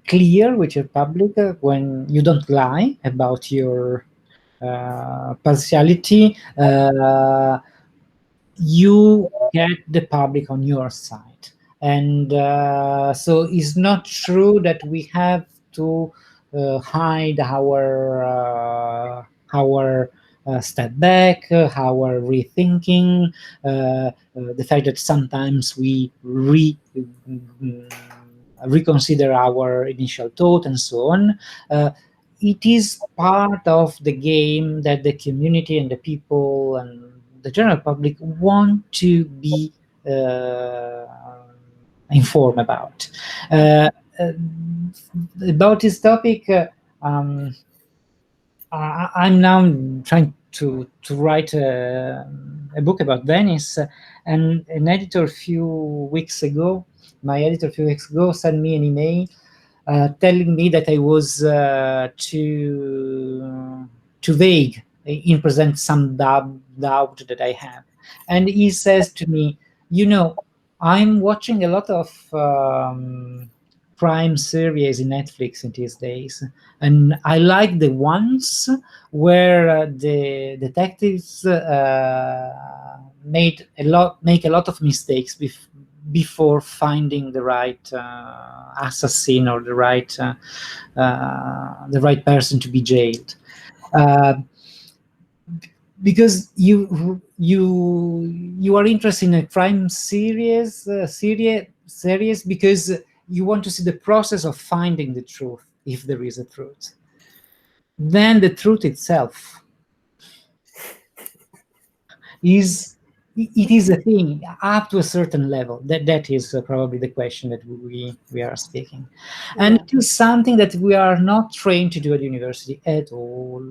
clear with your public, when you don't lie about your partiality, you get the public on your side. And so it's not true that we have to hide our step back, our rethinking, the fact that sometimes we reconsider our initial thought and so on. It is part of the game that the community and the people and the general public want to be informed about. About this topic, I'm now trying to write a book about Venice, and an editor a few weeks ago, sent me an email telling me that I was too vague in present some doubt that I have. And he says to me, I'm watching a lot of crime series in Netflix in these days, and I like the ones where the detectives make a lot of mistakes before finding the right assassin or the right person to be jailed. Because you are interested in a crime series because you want to see the process of finding the truth, if there is a truth. Then the truth itself is a thing up to a certain level. That is probably the question that we are speaking, and it is something that we are not trained to do at university at all,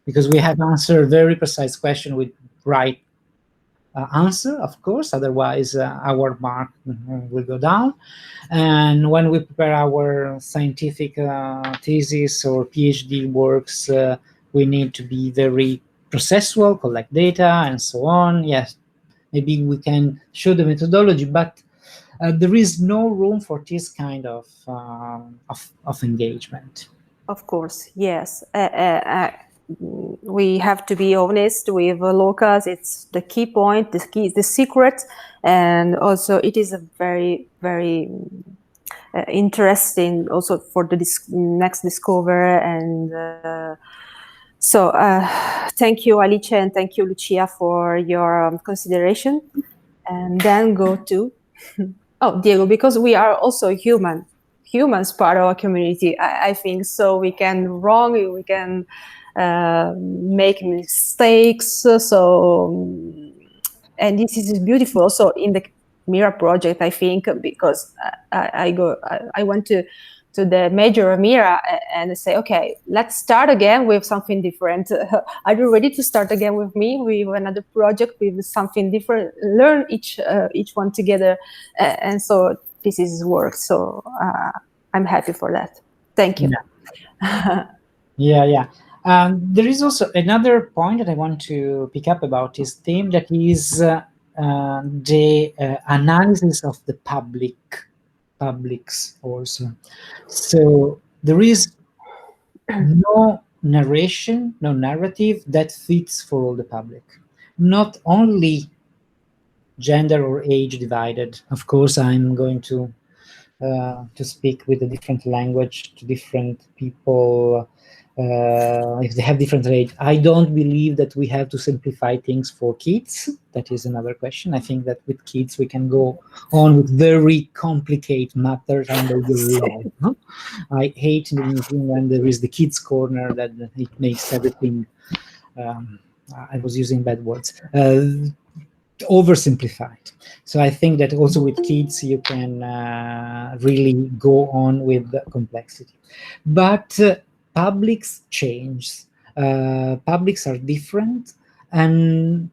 because we have answered very precise question with right answer, of course, otherwise our mark will go down. And when we prepare our scientific thesis or PhD works, we need to be very processual, collect data, and so on. Yes, maybe we can show the methodology, but there is no room for this kind of engagement. Of course, yes. We have to be honest with locals. It's the key point, the secret, and also it is a very, very interesting also for the next discover. And so thank you, Alice, and thank you, Lucia, for your consideration. And then go to Diego, because we are also humans part of our community. I think so. We can wrong, we can make mistakes. So, and this is beautiful also in the MIRA project, I think, because I went to the major MIRA and say, okay, let's start again with something different. Are you ready to start again with me with another project with something different? Learn each one together, and so this is work. So I'm happy for that. Thank you. Yeah. There is also another point that I want to pick up about this theme, that is the analysis of the publics also. So there is no narration, no narrative that fits for all the public. Not only gender or age divided. Of course, I'm going to speak with a different language to different people if they have different age. I don't believe that we have to simplify things for kids. That is another question. I think that with kids we can go on with very complicated matters and they will love. Huh? I hate in the museum when there is the kids corner, that it makes everything, I was using bad words, oversimplified. So I think that also with kids you can really go on with the complexity. But publics change. Publics are different, and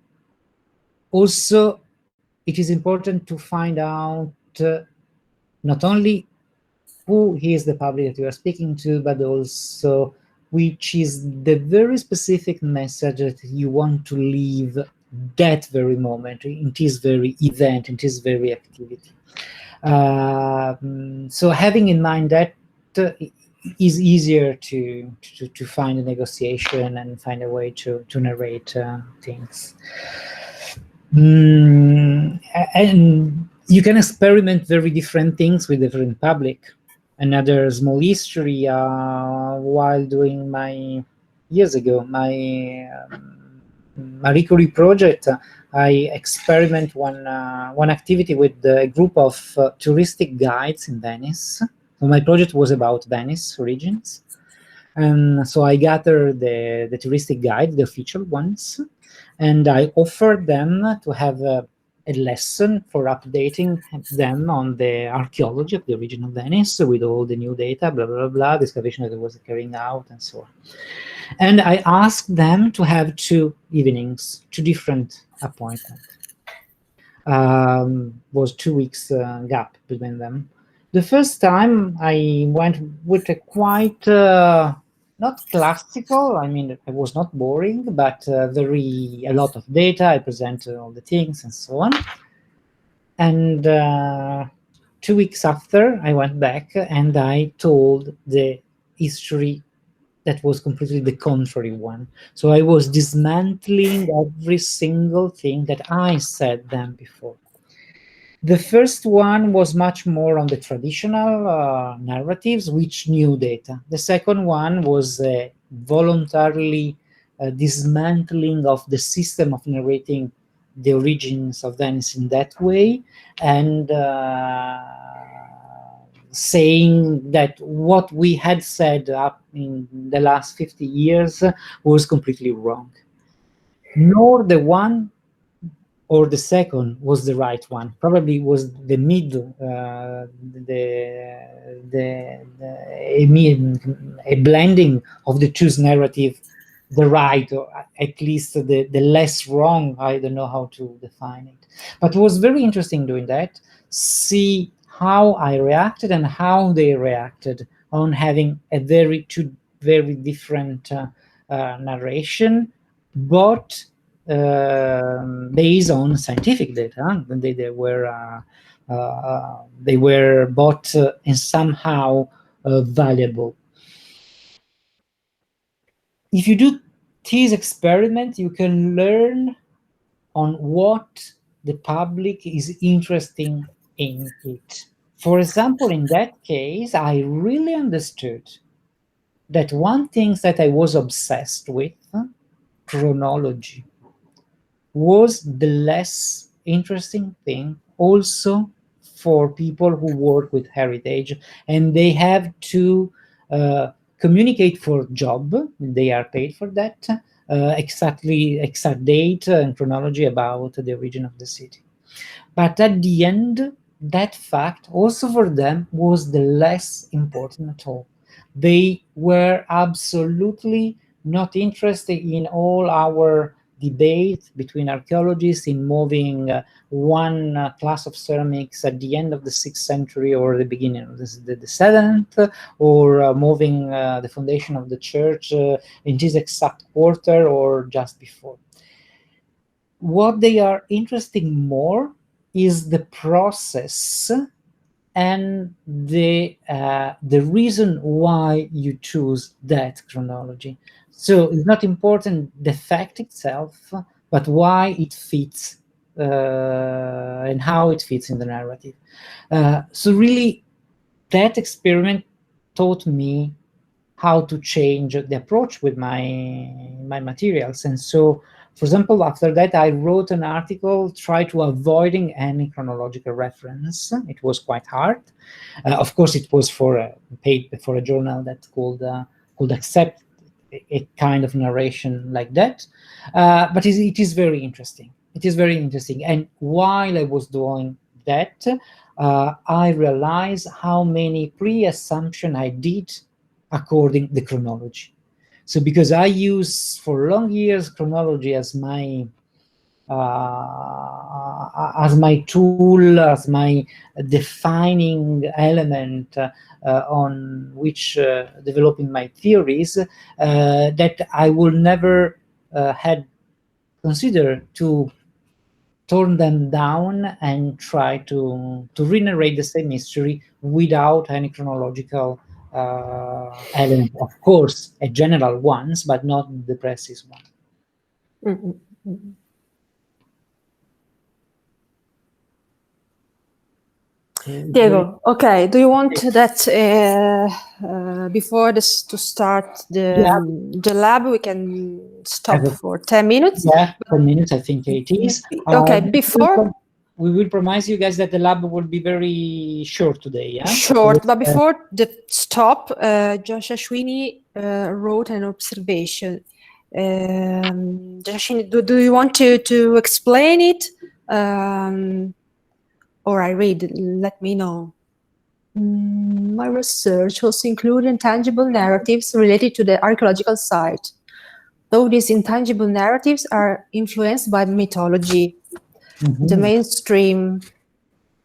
also it is important to find out not only who is the public that you are speaking to, but also which is the very specific message that you want to leave that very moment, in this very event, in this very activity. So having in mind that is easier to find a negotiation and find a way to narrate things. And you can experiment very different things with different public. Another small history, while doing my, years ago, my Marie Curie project, I experiment one activity with a group of touristic guides in Venice. So my project was about Venice origins. And so I gathered the touristic guides, the official ones, and I offered them to have a lesson for updating them on the archaeology of the origin of Venice with all the new data, blah, blah, blah, the excavation that I was carrying out, and so on. And I asked them to have 2 evenings, 2 different appointments. Was 2 weeks gap between them. The first time I went with a quite, not classical, I mean, it was not boring, but a lot of data. I presented all the things and so on. And 2 weeks after, I went back and I told the history that was completely the contrary one. So I was dismantling every single thing that I said them before. The first one was much more on the traditional narratives, which knew data. The second one was voluntarily dismantling of the system of narrating the origins of Venice in that way, and saying that what we had said up in the last 50 years was completely wrong. Nor the one or the second was the right one. Probably was the middle, a blending of the two narrative, the right, or at least the less wrong. I don't know how to define it. But it was very interesting doing that, see how I reacted and how they reacted on having two very different narration, but based on scientific data. They were both and somehow valuable. If you do this experiment, you can learn on what the public is interested in it. For example, in that case, I really understood that one thing that I was obsessed with, chronology, was the less interesting thing also for people who work with heritage, and they have to communicate for job. They are paid for that, exact date and chronology about the origin of the city. But at the end, that fact also for them was the less important at all. They were absolutely not interested in all our debate between archaeologists in moving one class of ceramics at the end of the 6th century or the beginning of the 7th, or moving the foundation of the church in this exact quarter or just before. What they are interested in more is the process and the reason why you choose that chronology. So it's not important the fact itself, but why it fits and how it fits in the narrative. So really, that experiment taught me how to change the approach with my materials. And so, for example, after that, I wrote an article, try to avoiding any chronological reference. It was quite hard. Of course, it was for a journal that could accept a kind of narration like that. But it is very interesting. It is very interesting. And while I was doing that, I realized how many pre-assumptions I did according to the chronology. So because I use for long years chronology as my tool, as my defining element on which developing my theories, that I will never had considered to turn them down and try to re-narrate the same history without any chronological element. Of course, a general ones, but not the precise one. Mm-hmm. Diego, okay. Do you want that before this to start the lab? We can stop for 10 minutes. Yeah, 10 minutes. I think it is. Okay. Before we will promise you guys that the lab will be very short today. Yeah. Short, but before the stop, Josh Ashwini wrote an observation. Josh, do you want to explain it? Or I read, let me know. My research also included intangible narratives related to the archaeological site, though these intangible narratives are influenced by mythology. Mm-hmm. The mainstream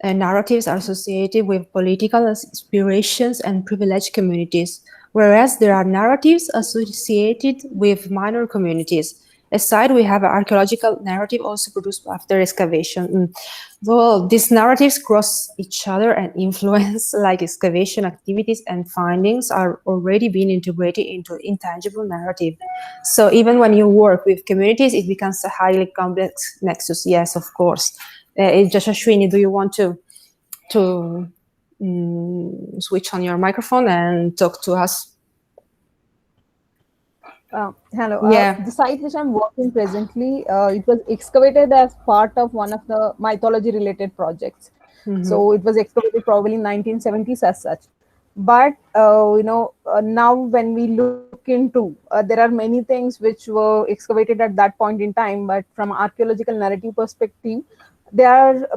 narratives are associated with political aspirations and privileged communities, whereas there are narratives associated with minor communities. Aside, we have an archaeological narrative also produced after excavation. Well, these narratives cross each other and influence, like excavation activities and findings are already being integrated into intangible narrative. So even when you work with communities, it becomes a highly complex nexus. Yes, of course. Jashashwini, do you want to switch on your microphone and talk to us? Hello. Yeah. The site which I'm working presently, it was excavated as part of one of the mythology-related projects. So it was excavated probably in 1970s as such. But now when we look into, there are many things which were excavated at that point in time. But from archaeological narrative perspective,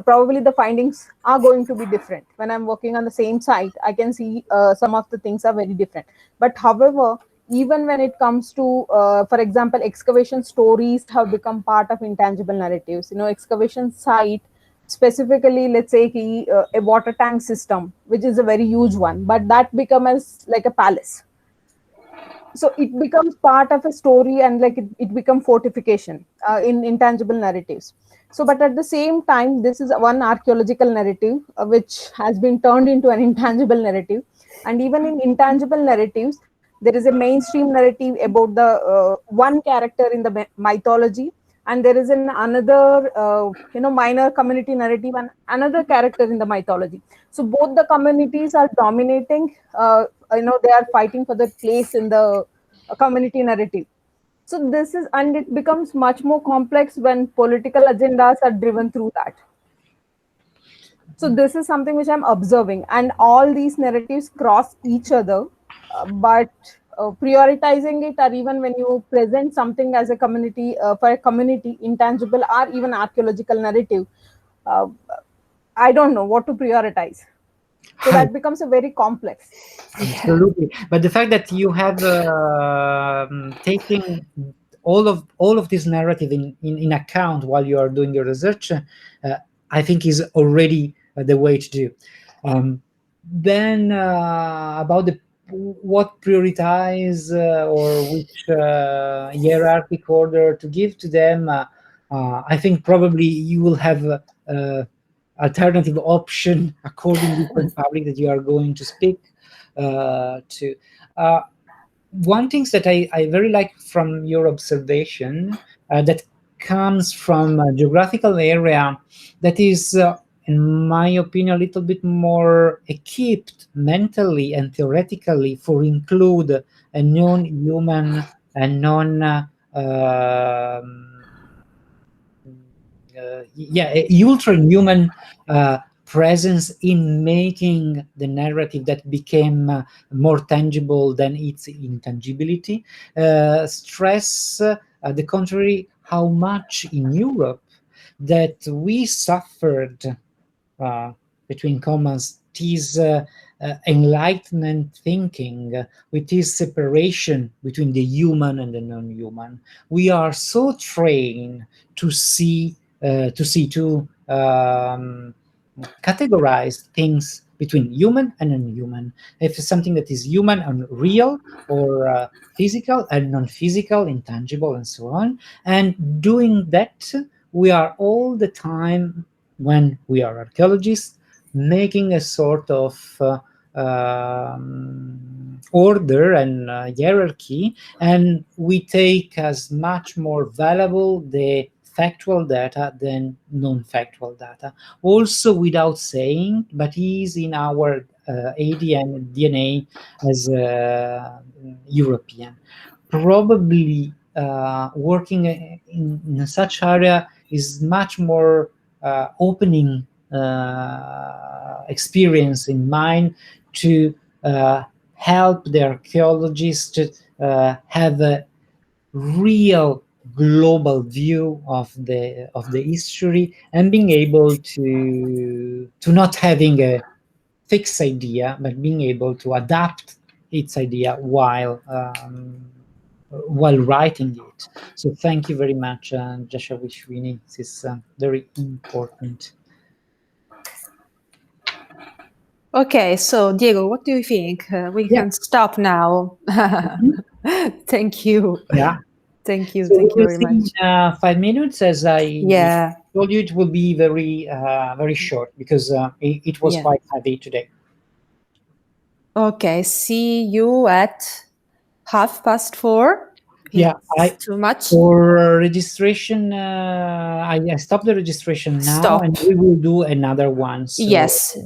probably the findings are going to be different. When I'm working on the same site, I can see some of the things are very different. But however, even when it comes to, for example, excavation stories have become part of intangible narratives. Excavation site, specifically, let's say a water tank system, which is a very huge one, but that becomes like a palace. So it becomes part of a story, and like it becomes fortification in intangible narratives. So, but at the same time, this is one archaeological narrative which has been turned into an intangible narrative. And even in intangible narratives, there is a mainstream narrative about the one character in the mythology, and there is another minor community narrative and another character in the mythology. So both the communities are dominating. They are fighting for the place in the community narrative. So this is, and it becomes much more complex when political agendas are driven through that. So this is something which I'm observing, and all these narratives cross each other, but prioritizing it, or even when you present something as a community, for a community, intangible or even archaeological narrative, I don't know what to prioritize. So that becomes a very complex. Absolutely. But the fact that you have taken all of this narrative in account while you are doing your research, I think is already the way to do. Then about what prioritize or which hierarchic order to give to them, I think probably you will have alternative option according to the public that you are going to speak to. One thing that I very like from your observation that comes from a geographical area that is, in my opinion, a little bit more equipped mentally and theoretically for include a non-human and ultra-human presence in making the narrative that became more tangible than its intangibility. Stress, the contrary, how much in Europe that we suffered, between commas, this enlightenment thinking, with this separation between the human and the non-human. We are so trained to categorize things between human and non-human. If it's something that is human and real, or physical and non-physical, intangible, and so on. And doing that, we are all the time, when we are archaeologists, making a sort of order and hierarchy, and we take as much more valuable the factual data than non-factual data. Also, without saying, but is in our ADN DNA as European. Probably working in such area is much more opening experience in mind to help the archaeologists to have a real global view of the history, and being able to not having a fixed idea, but being able to adapt its idea while writing it. So thank you very much, Joshua Wishwini. This is very important. Okay, so Diego, what do you think? We can stop now. Thank you. Yeah. Thank you. So Thank you very much. 5 minutes, as I told you, it will be very, very short, because it was quite heavy today. Okay, see you at 4:30. Yeah, It's too much. for registration, I stopped the registration now, Stop. and we will do another one. So Yes,